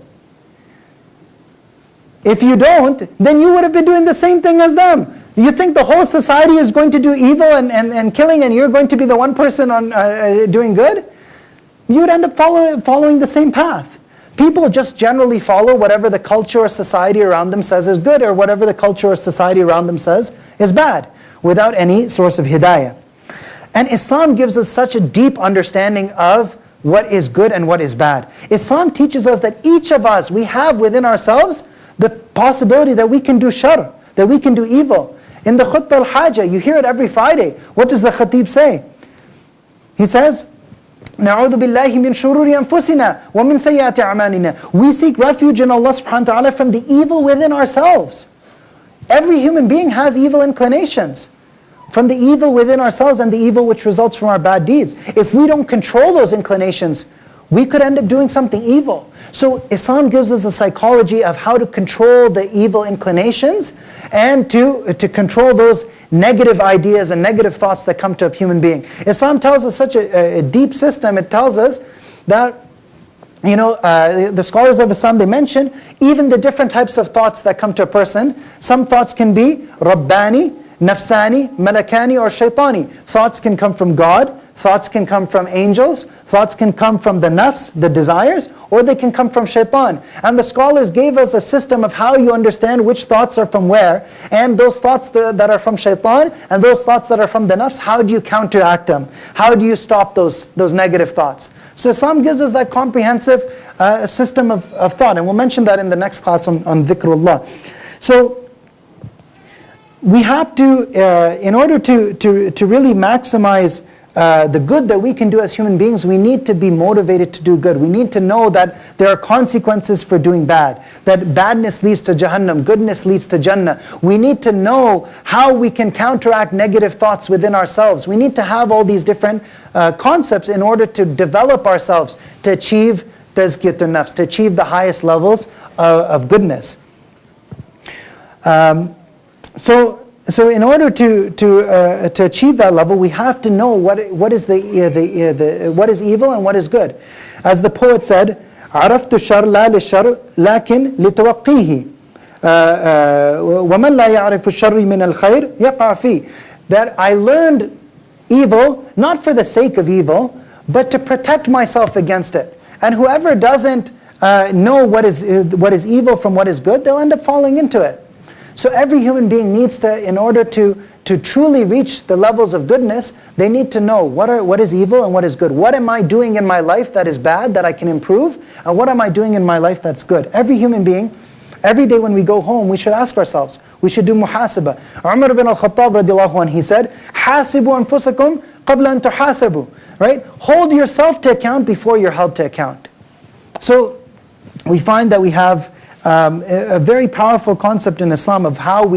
If you don't, then you would have been doing the same thing as them. You think the whole society is going to do evil and killing and you're going to be the one person on doing good? You would end up following the same path. People just generally follow whatever the culture or society around them says is good or whatever the culture or society around them says is bad, without any source of hidayah. And Islam gives us such a deep understanding of what is good and what is bad. Islam teaches us that each of us, we have within ourselves the possibility that we can do shar, that we can do evil. In the khutbah al-hajjah, you hear it every Friday. What does the khatib say? He says, نَعُوذُ بِاللَّهِ مِنْ شُرُورِ أَنفُسِنَا وَمِنْ سَيِّئَاتِ أَعْمَالِنَا. We seek refuge in Allah subhanahu wa ta'ala from the evil within ourselves. Every human being has evil inclinations. From the evil within ourselves and the evil which results from our bad deeds. If we don't control those inclinations, we could end up doing something evil. So Islam gives us a psychology of how to control the evil inclinations and to control those negative ideas and negative thoughts that come to a human being. Islam tells us such a deep system. It tells us that, you know, the scholars of Islam, they mention even the different types of thoughts that come to a person. Some thoughts can be Rabbani, Nafsani, Malakani, or Shaitani. Thoughts can come from God. Thoughts can come from angels, thoughts can come from the nafs, the desires, or they can come from shaitan. And the scholars gave us a system of how you understand which thoughts are from where, and those thoughts that are from shaitan, and those thoughts that are from the nafs, how do you counteract them? How do you stop those negative thoughts? So Islam gives us that comprehensive system of thought, and we'll mention that in the next class on dhikrullah. So we have to, in order to really maximize the good that we can do as human beings, we need to be motivated to do good. We need to know that there are consequences for doing bad. That badness leads to Jahannam, goodness leads to Jannah. We need to know how we can counteract negative thoughts within ourselves. We need to have all these different concepts in order to develop ourselves, to achieve tazkiyatun nafs, to achieve the highest levels of goodness. So in order to achieve that level, we have to know what is what is evil and what is good. As the poet said, عرفت الشر لا للشر لكن لتوقيه ومن لا يعرف الشر من الخير يقع فيه. That I learned evil not for the sake of evil, but to protect myself against it. And whoever doesn't know what is evil from what is good, they'll end up falling into it. So every human being needs to, in order to truly reach the levels of goodness, they need to know what is evil and what is good. What am I doing in my life that is bad, that I can improve? And what am I doing in my life that's good? Every human being, every day when we go home, we should ask ourselves, we should do muhasabah. Umar ibn al-Khattab radiallahu anh, he said, حَاسِبُوا أَنفُسَكُمْ قَبْلَ أَن تُحَاسَبُوا. Right? Hold yourself to account before you're held to account. So we find that we have a very powerful concept in Islam of how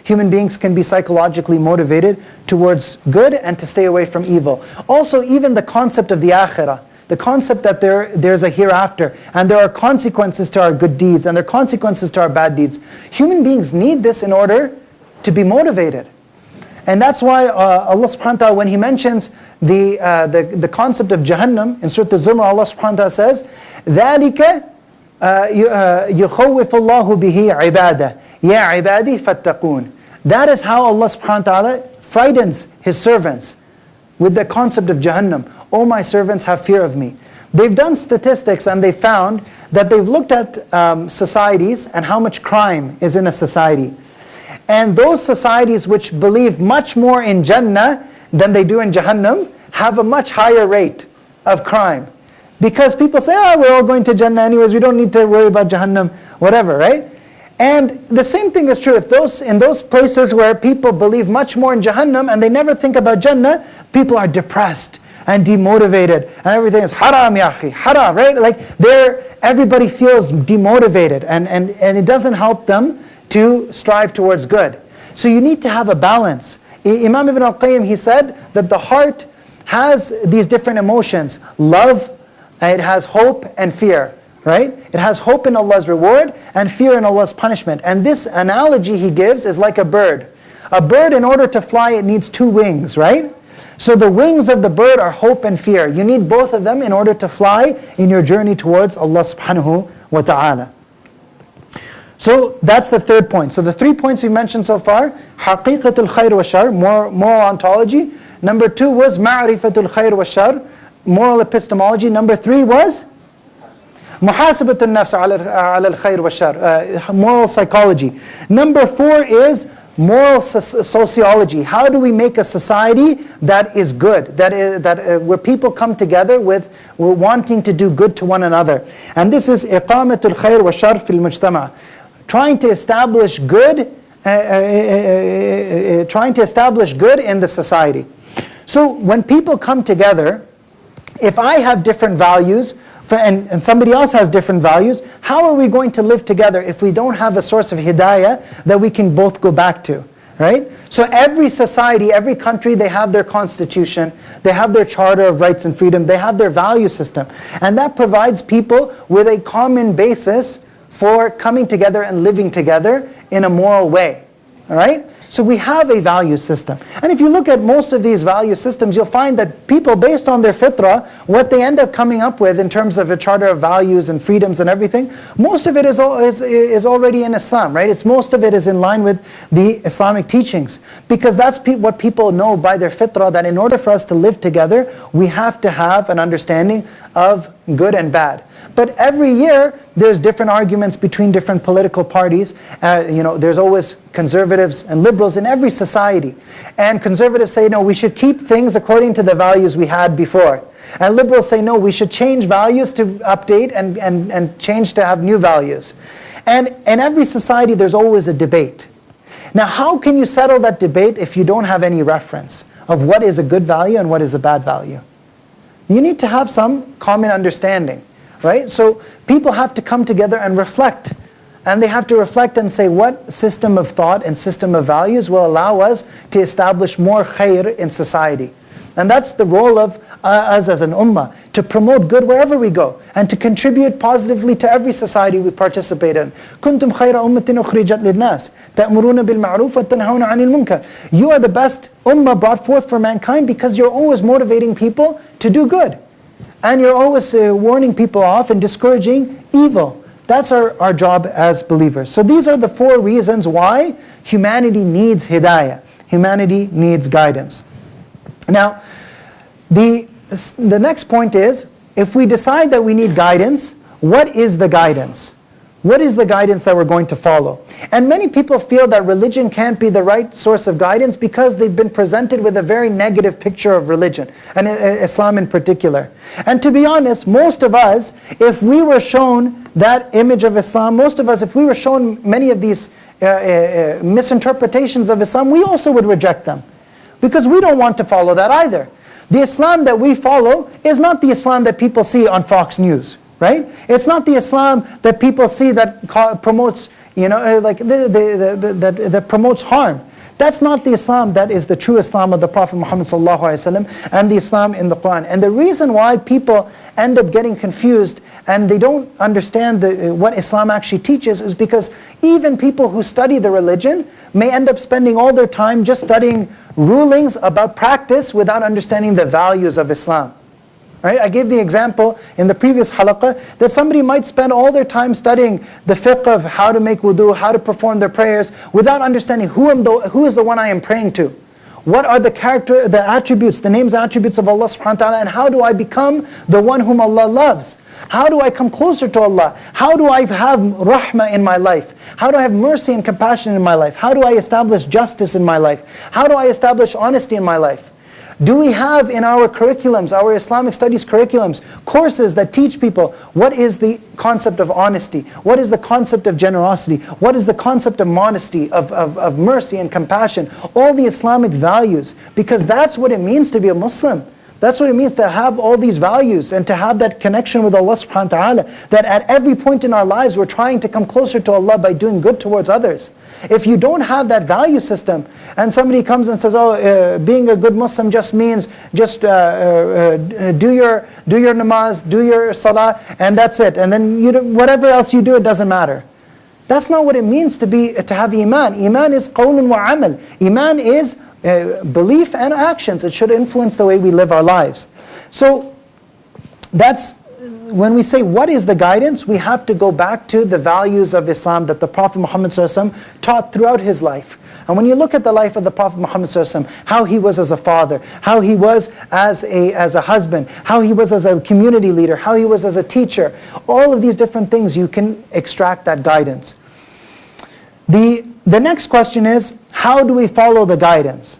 human beings can be psychologically motivated towards good and to stay away from evil. Also, even the concept of the akhirah, the concept that there's a hereafter, and there are consequences to our good deeds, and there are consequences to our bad deeds. Human beings need this in order to be motivated. And that's why Allah subhanahu wa ta'ala, when He mentions the concept of Jahannam, in Surah Al-Zumar, Allah subhanahu wa ta'ala says, ذَلِكَ يخوف الله به عباده يا عبادي فاتقون. That is how Allah subhanahu wa ta'ala frightens His servants with the concept of Jahannam. Oh, my servants, have fear of me. They've done statistics and they found that they've looked at societies and how much crime is in a society. And those societies which believe much more in Jannah than they do in Jahannam have a much higher rate of crime. Because people say, we're all going to Jannah anyways, we don't need to worry about Jahannam, whatever, right? And the same thing is true. If in those places where people believe much more in Jahannam and they never think about Jannah, people are depressed and demotivated and everything is haram ya akhi, haram, right? Like everybody feels demotivated and it doesn't help them to strive towards good. So you need to have a balance. Imam Ibn al-Qayyim, he said that the heart has these different emotions. Love, it has hope and fear, right? It has hope in Allah's reward and fear in Allah's punishment. And this analogy he gives is like a bird. A bird, in order to fly, it needs two wings, right? So the wings of the bird are hope and fear. You need both of them in order to fly in your journey towards Allah subhanahu wa ta'ala. So that's the third point. So the 3 points we mentioned so far, haqiqatul khair wa shar, moral ontology. Number 2 was ma'rifatul khair wa shar, moral epistemology. Number 3 was muhasabatul nafs ala al-khair wa shar, moral psychology. Number 4 is moral sociology. How do we make a society that is good, where people come together with wanting to do good to one another? And this is iqamatul khair wa shar fil mujtama'. Trying to establish good in the society. So when people come together, if I have different values and somebody else has different values, how are we going to live together if we don't have a source of hidayah that we can both go back to? Right? So every society, every country, they have their constitution, they have their charter of rights and freedom, they have their value system. And that provides people with a common basis for coming together and living together in a moral way. All right? So we have a value system. And if you look at most of these value systems, you'll find that people, based on their fitrah, what they end up coming up with in terms of a charter of values and freedoms and everything, most of it is already in Islam, right? Most of it is in line with the Islamic teachings. Because that's what people know by their fitrah, that in order for us to live together, we have to have an understanding of good and bad. But every year, there's different arguments between different political parties. There's always conservatives and liberals in every society. And conservatives say, no, we should keep things according to the values we had before. And liberals say, no, we should change values to update and change to have new values. And in every society, there's always a debate. Now, how can you settle that debate if you don't have any reference of what is a good value and what is a bad value? You need to have some common understanding. Right? So people have to come together and reflect. And they have to reflect and say, what system of thought and system of values will allow us to establish more khair in society? And that's the role of us as an ummah, to promote good wherever we go, and to contribute positively to every society we participate in. كُنْتُمْ خَيْرَ أُمَّةٍ أُخْرِجَتْ لِلنَّاسِ تَأْمُرُونَ بِالْمَعْرُوفِ وَتَنْهَوْنَ عَنِ الْمُنْكَرِ. You are the best ummah brought forth for mankind because you're always motivating people to do good. And you're always warning people off and discouraging evil. That's our job as believers. So these are the 4 reasons why humanity needs hidayah. Humanity needs guidance. Now, the next point is, if we decide that we need guidance, what is the guidance? What is the guidance that we're going to follow? And many people feel that religion can't be the right source of guidance because they've been presented with a very negative picture of religion, and Islam in particular. And to be honest, most of us, if we were shown that image of Islam, most of us, if we were shown many of these misinterpretations of Islam, we also would reject them. Because we don't want to follow that either. The Islam that we follow is not the Islam that people see on Fox News. Right? It's not the Islam that people see that promotes, that promotes harm. That's not the Islam that is the true Islam of the Prophet Muhammad ﷺ and the Islam in the Quran. And the reason why people end up getting confused and they don't understand what Islam actually teaches is because even people who study the religion may end up spending all their time just studying rulings about practice without understanding the values of Islam. Right? I gave the example in the previous halaqah that somebody might spend all their time studying the fiqh of how to make wudu, how to perform their prayers, without understanding who is the one I am praying to. What are the attributes, the names and attributes of Allah subhanahu wa ta'ala, and how do I become the one whom Allah loves? How do I come closer to Allah? How do I have rahmah in my life? How do I have mercy and compassion in my life? How do I establish justice in my life? How do I establish honesty in my life? Do we have in our curriculums, our Islamic studies curriculums, courses that teach people what is the concept of honesty? What is the concept of generosity? What is the concept of modesty, of mercy and compassion? All the Islamic values, because that's what it means to be a Muslim. That's what it means to have all these values and to have that connection with Allah subhanahu wa ta'ala. That at every point in our lives we're trying to come closer to Allah by doing good towards others. If you don't have that value system and somebody comes and says, oh, being a good Muslim just means just do your namaz, do your salah, and that's it. And then whatever else you do, it doesn't matter. That's not what it means to have iman. Iman is qawlun wa amal. Iman is belief and actions. It should influence the way we live our lives. So that's when we say what is the guidance, we have to go back to the values of Islam that the Prophet Muhammad ﷺ taught throughout his life. And when you look at the life of the Prophet Muhammad ﷺ, how he was as a father, how he was as a husband, how he was as a community leader, how he was as a teacher, all of these different things, you can extract that guidance. The next question is, how do we follow the guidance?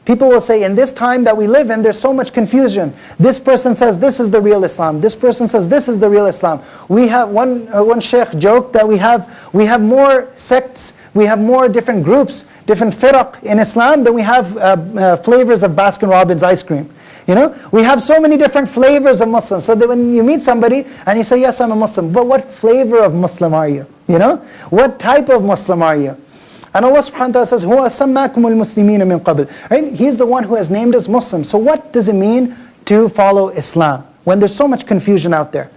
People will say, in this time that we live in, there's so much confusion. This person says this is the real Islam. This person says this is the real Islam. We have one sheikh joked that we have more sects, we have more different groups, different firaq in Islam than we have flavors of Baskin-Robbins ice cream. You know, we have so many different flavors of Muslims. So that when you meet somebody and you say, yes, I'm a Muslim, but what flavor of Muslim are you? You know, what type of Muslim are you? And Allah subhanahu wa ta'ala says, هُوَ سَمَّاكُمُ الْمُسْلِمِينَ مِنْ قَبْلِ. Right? He's the one who has named us Muslims. So what does it mean to follow Islam when there's so much confusion out there?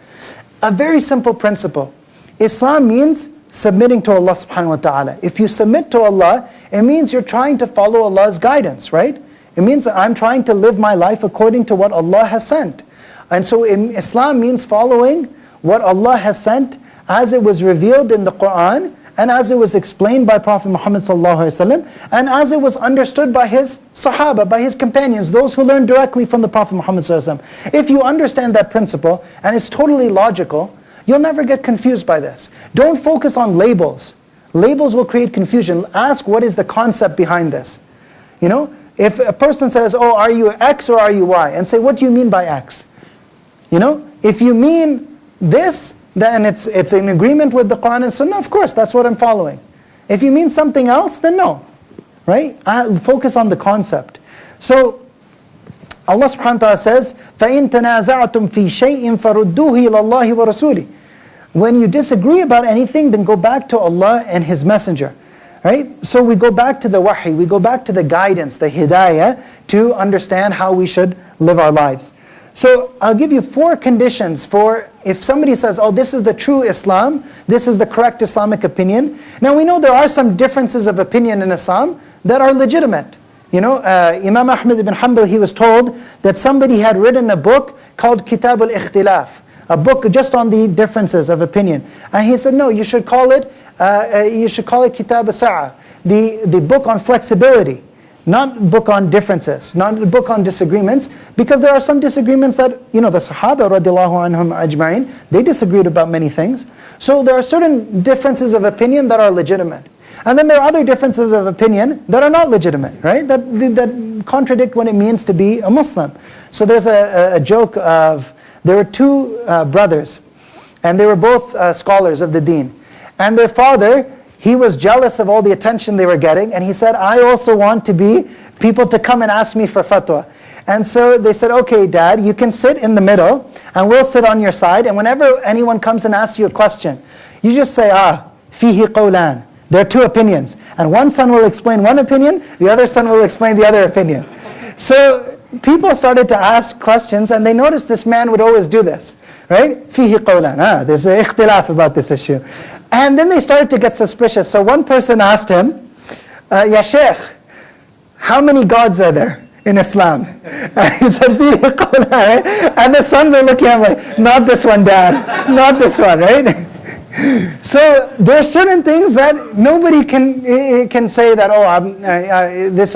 A very simple principle. Islam means submitting to Allah subhanahu wa ta'ala. If you submit to Allah, it means you're trying to follow Allah's guidance, right? It means that I'm trying to live my life according to what Allah has sent. And so Islam means following what Allah has sent as it was revealed in the Quran, and as it was explained by Prophet Muhammad ﷺ, and as it was understood by his Sahaba, by his companions, those who learned directly from the Prophet Muhammad ﷺ. If you understand that principle, and it's totally logical, you'll never get confused by this. Don't focus on labels. Labels will create confusion. Ask what is the concept behind this. You know, if a person says, oh, are you X or are you Y? And say, what do you mean by X? You know, if you mean this, then it's in agreement with the Quran and Sunnah, of course, that's what I'm following. If you mean something else, then no. Right? I'll focus on the concept. So, Allah subhanahu wa ta'ala says, فَإِن تَنَازَعْتُمْ فِي شَيْءٍ فَرُدُّوهِ إِلَى اللَّهِ وَرَسُولِهِ. When you disagree about anything, then go back to Allah and His Messenger. Right? So we go back to the wahi, we go back to the guidance, the hidayah, to understand how we should live our lives. So I'll give you 4 conditions for if somebody says, oh, this is the true Islam, this is the correct Islamic opinion. Now we know there are some differences of opinion in Islam that are legitimate. You know, Imam Ahmad ibn Hanbal, he was told that somebody had written a book called Kitab al-Ikhtilaf, a book just on the differences of opinion. And he said, no, you should call it Kitab al-Sa'a, the book on flexibility. Not book on differences, not a book on disagreements, because there are some disagreements that, you know, the Sahaba radiallahu anhum ajma'in, they disagreed about many things. So there are certain differences of opinion that are legitimate. And then there are other differences of opinion that are not legitimate, right? That contradict what it means to be a Muslim. So there's a joke of, there were 2 brothers, and they were both scholars of the deen. And their father, he was jealous of all the attention they were getting, and he said, I also want people to come and ask me for fatwa. And so they said, okay, Dad, you can sit in the middle, and we'll sit on your side, and whenever anyone comes and asks you a question, you just say, fihi qawlan. There are 2 opinions. And one son will explain one opinion, the other son will explain the other opinion. So people started to ask questions, and they noticed this man would always do this. Right? Fihi qawlan. There's an ikhtilaf about this issue. And then they started to get suspicious. So one person asked him, Ya Shaykh, how many gods are there in Islam? And he said, Fihi qawlan. Right? And the sons are looking at him like, not this one, Dad. Not this one, right? So there are certain things that nobody can say that, oh,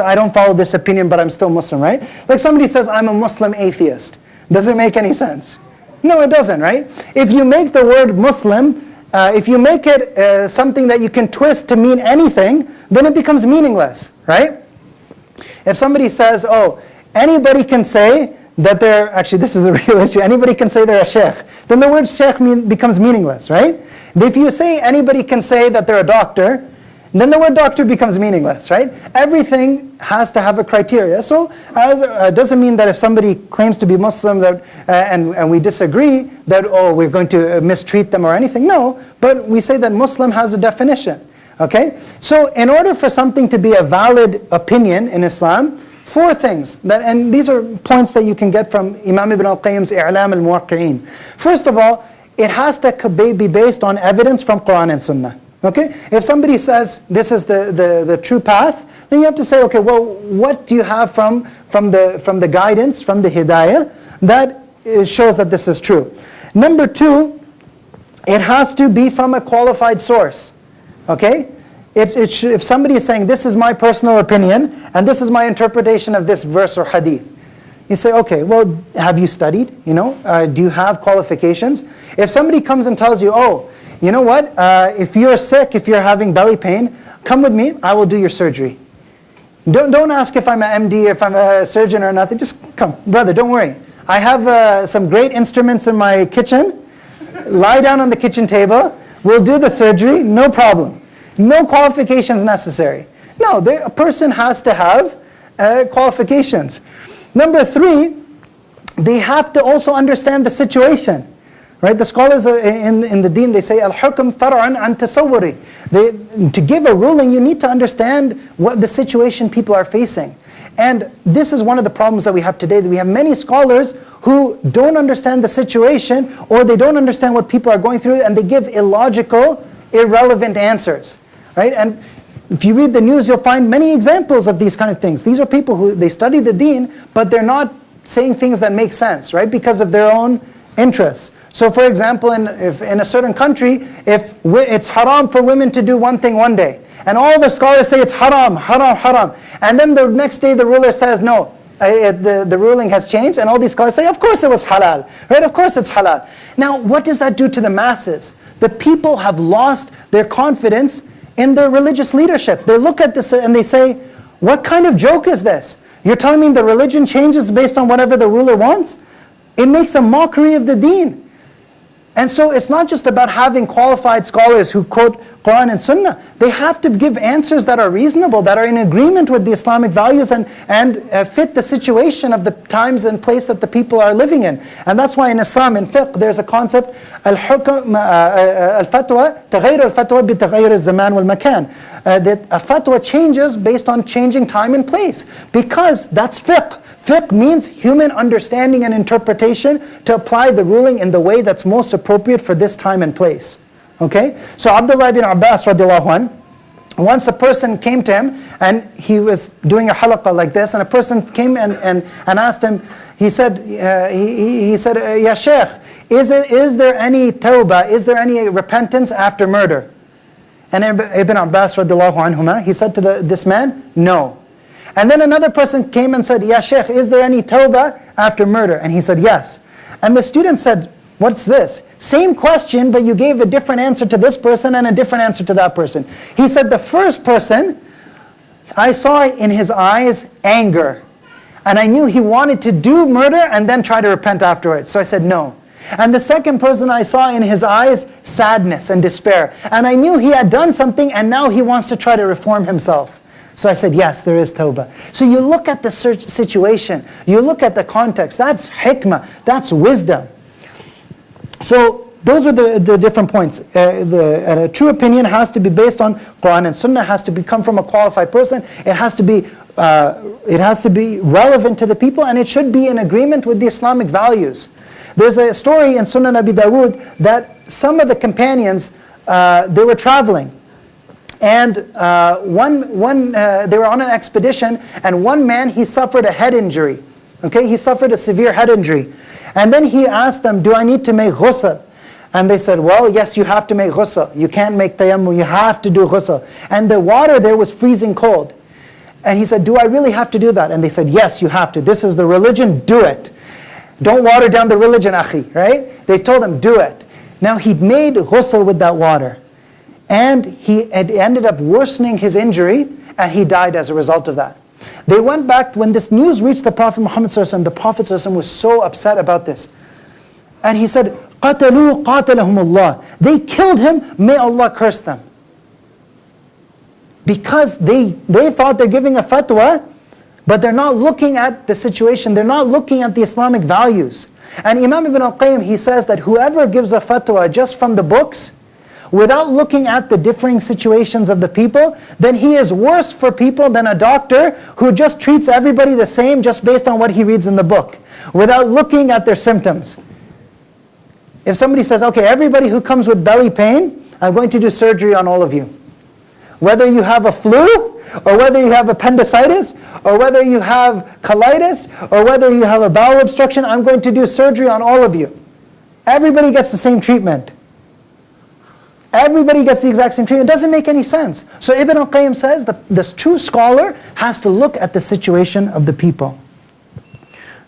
I don't follow this opinion, but I'm still Muslim, right? Like somebody says, I'm a Muslim atheist. Does it make any sense? No, it doesn't, right? If you make the word Muslim, if you make it something that you can twist to mean anything, then it becomes meaningless, right? If somebody says, oh, anybody can say that they're, actually this is a real issue, anybody can say they're a sheikh, then the word sheikh becomes meaningless, right? If you say anybody can say that they're a doctor, then the word doctor becomes meaningless, right? Everything has to have a criteria. So doesn't mean that if somebody claims to be Muslim that, and we disagree, that, oh, we're going to mistreat them or anything. No, but we say that Muslim has a definition, okay? So in order for something to be a valid opinion in Islam, 4 things, and these are points that you can get from Imam Ibn al-Qayyim's I'lam al-Muwaqqi'in. First of all, it has to be based on evidence from Quran and Sunnah. Okay? If somebody says this is the true path, then you have to say, okay, well, what do you have from the guidance, from the hidayah, that shows that this is true. Number 2, it has to be from a qualified source. Okay? If somebody is saying, this is my personal opinion, and this is my interpretation of this verse or hadith, you say, okay, well, have you studied? You know, do you have qualifications? If somebody comes and tells you, oh, you know what, if you're sick, if you're having belly pain, come with me, I will do your surgery. Don't ask if I'm an MD, if I'm a surgeon or nothing, just come. Brother, don't worry. I have some great instruments in my kitchen. Lie down on the kitchen table, we'll do the surgery, no problem. No qualifications necessary. No, a person has to have qualifications. Number 3, they have to also understand the situation. Right? The scholars in the deen, they say, al-hukm far'an an tasawwuri. To give a ruling, you need to understand what the situation people are facing. And this is one of the problems that we have today, that we have many scholars who don't understand the situation, or they don't understand what people are going through, and they give illogical, irrelevant answers. Right? And if you read the news, you'll find many examples of these kind of things. These are people who, they study the deen, but they're not saying things that make sense, right? Because of their own interests. So for example, in a certain country, if it's haram for women to do one thing one day, and all the scholars say it's haram, haram, haram, and then the next day the ruler says, no, the ruling has changed, and all these scholars say, of course it was halal, right? Of course it's halal. Now, what does that do to the masses? The people have lost their confidence in their religious leadership. They look at this and they say, what kind of joke is this? You're telling me the religion changes based on whatever the ruler wants? It makes a mockery of the deen. And so it's not just about having qualified scholars who quote Quran and Sunnah. They have to give answers that are reasonable, that are in agreement with the Islamic values and fit the situation of the times and place that the people are living in. And that's why in Islam, in fiqh, there's a concept, al-hukm, al-fatwa, تغير الفتوى بتغير الزمان والمكان. That a fatwa changes based on changing time and place. Because that's fiqh. Fiqh means human understanding and interpretation to apply the ruling in the way that's most appropriate for this time and place. Okay? So Abdullah ibn Abbas radiallahu anh, once a person came to him and he was doing a halaqah like this, and a person came and asked him, he said, Ya Shaykh, is there any tawbah, is there any repentance after murder? And Ibn Abbas radiallahu anhuma, he said to this man, no. And then another person came and said, Ya Shaykh, is there any tawbah after murder? And he said, yes. And the student said, what's this? Same question, but you gave a different answer to this person and a different answer to that person. He said, the first person, I saw in his eyes anger. And I knew he wanted to do murder and then try to repent afterwards. So I said, no. And the second person, I saw in his eyes sadness and despair. And I knew he had done something and now he wants to try to reform himself. So I said, yes, there is tawbah. So you look at the situation, you look at the context, that's hikmah, that's wisdom. So those are the different points. A true opinion has to be based on Quran and Sunnah, has to come from a qualified person, it has to be relevant to the people, and it should be in agreement with the Islamic values. There's a story in Sunan Abi Dawood that some of the companions, they were traveling. And they were on an expedition, and one man, he suffered a head injury. Okay, he suffered a severe head injury. And then he asked them, do I need to make ghusl? And they said, well, yes, you have to make ghusl. You can't make tayammum, you have to do ghusl. And the water there was freezing cold. And he said, do I really have to do that? And they said, yes, you have to. This is the religion, do it. Don't water down the religion, akhi, right? They told him, do it. Now he'd made ghusl with that water. And he had ended up worsening his injury, and he died as a result of that. They went back, when this news reached the Prophet Muhammad ﷺ, the Prophet ﷺ was so upset about this. And he said, قَتَلُوا قَاتَلَهُمُ اللَّهِ. They killed him, may Allah curse them. because they thought they're giving a fatwa, but they're not looking at the situation, they're not looking at the Islamic values. And Imam Ibn al-Qayyim, he says that whoever gives a fatwa just from the books, without looking at the differing situations of the people, then he is worse for people than a doctor who just treats everybody the same just based on what he reads in the book, without looking at their symptoms. If somebody says, okay, everybody who comes with belly pain, I'm going to do surgery on all of you. Whether you have a flu, or whether you have appendicitis, or whether you have colitis, or whether you have a bowel obstruction, I'm going to do surgery on all of you. Everybody gets the same treatment. Everybody gets the exact same treatment. It doesn't make any sense. So Ibn al-Qayyim says that this true scholar has to look at the situation of the people.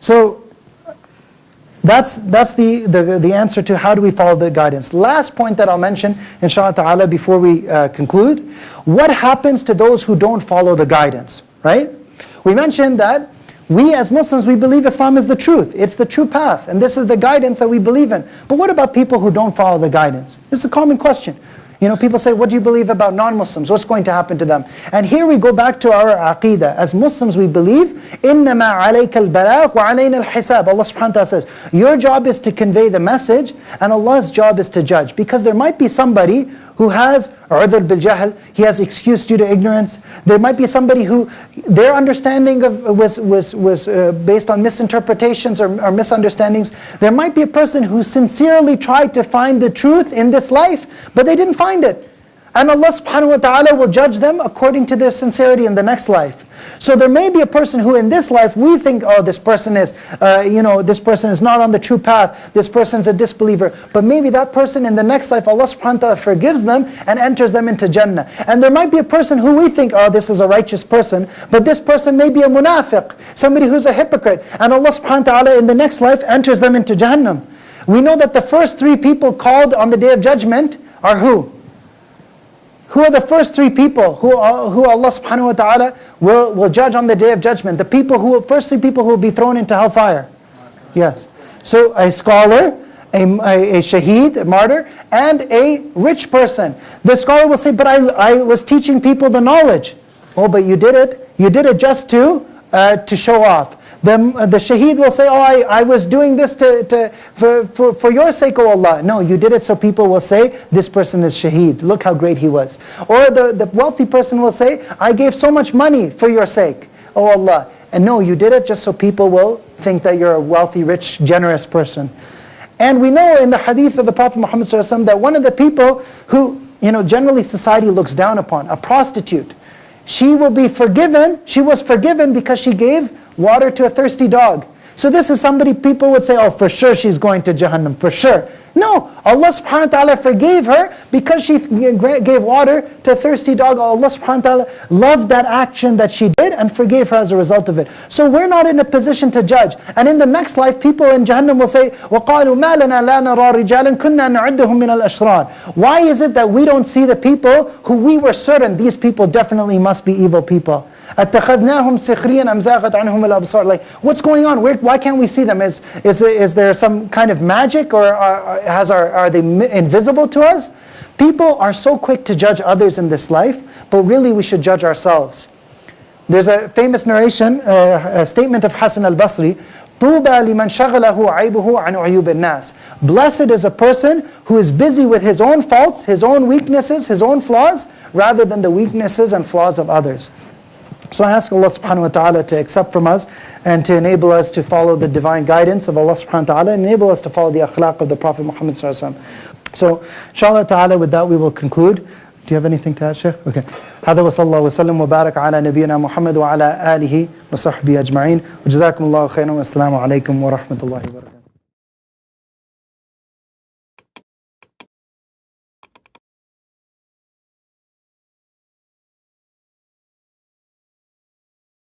So that's the answer to how do we follow the guidance. Last point that I'll mention, inshallah ta'ala, before we conclude. What happens to those who don't follow the guidance, right? We mentioned that we as Muslims, we believe Islam is the truth. It's the true path. And this is the guidance that we believe in. But what about people who don't follow the guidance? It's a common question. You know, people say, what do you believe about non-Muslims? What's going to happen to them? And here we go back to our aqeedah. As Muslims, we believe, إِنَّمَا عَلَيْكَ الْبَلَاغُ وَعَلَيْنَا الْحِسَابُ. Allah subhanahu wa ta'ala says, your job is to convey the message, and Allah's job is to judge. Because there might be somebody who has udhr bil jahl, he has excuse due to ignorance. There might be somebody who, their understanding was based on misinterpretations or misunderstandings. There might be a person who sincerely tried to find the truth in this life, but they didn't find it. And Allah subhanahu wa ta'ala will judge them according to their sincerity in the next life. So there may be a person who in this life we think, oh, this person is, this person is not on the true path, this person's a disbeliever. But maybe that person in the next life, Allah subhanahu wa ta'ala forgives them and enters them into Jannah. And there might be a person who we think, oh, this is a righteous person, but this person may be a munafiq, somebody who's a hypocrite. And Allah subhanahu wa ta'ala in the next life enters them into Jahannam. We know that the first three people called on the Day of Judgment are who? Who are the first three people who Allah subhanahu wa ta'ala will judge on the Day of Judgment? The first three people who will be thrown into hellfire. Yes. So a scholar, a shaheed, a martyr, and a rich person. The scholar will say, but I was teaching people the knowledge. Oh, but you did it just to show off. The shaheed will say, oh, I was doing this for your sake, O Allah. No, you did it so people will say, this person is shaheed. Look how great he was. Or the wealthy person will say, I gave so much money for your sake, O Allah. And no, you did it just so people will think that you're a wealthy, rich, generous person. And we know in the hadith of the Prophet Muhammad ﷺ that one of the people who, generally society looks down upon, a prostitute, she will be forgiven. She was forgiven because she gave water to a thirsty dog. So this is somebody people would say, oh, for sure she's going to Jahannam, for sure. No, Allah subhanahu wa ta'ala forgave her because she gave water to a thirsty dog. Allah subhanahu wa ta'ala loved that action that she did and forgave her as a result of it. So we're not in a position to judge. And in the next life, people in Jahannam will say, وَقَالُوا مَا لَنَا لَا نَرَى رِجَالًا كُنَّا نَعُدُّهُم مِّنَ الْأَشْرَارِ. Why is it that we don't see the people who we were certain these people definitely must be evil people? أَتَّخَذْنَاهُمْ سِخْرِيًّا أَمْ زَاغَتْ عَنْهُمُ الْأَبْصَارُ. Like, what's going on? Why can't we see them? Is there some kind of magic, or are they invisible to us? People are so quick to judge others in this life, but really we should judge ourselves. There's a famous narration, a statement of Hasan al-Basri, طُوبَى لِمَنْ شَغَلَهُ عَيْبُهُ عَنْ عُيُوبِ النَّاسِ. Blessed is a person who is busy with his own faults, his own weaknesses, his own flaws, rather than the weaknesses and flaws of others. So I ask Allah subhanahu wa ta'ala to accept from us and to enable us to follow the divine guidance of Allah subhanahu wa ta'ala and enable us to follow the akhlaq of the Prophet Muhammad sallallahu alaihi wasallam. So inshallah ta'ala, with that we will conclude. Do you have anything to add, Shaykh? Okay. هذا وصلى الله وسلم وبارك على نبينا محمد وعلى آله وصحبه أجمعين وجزاكم الله خيرا والسلام عليكم ورحمة الله وبركاته.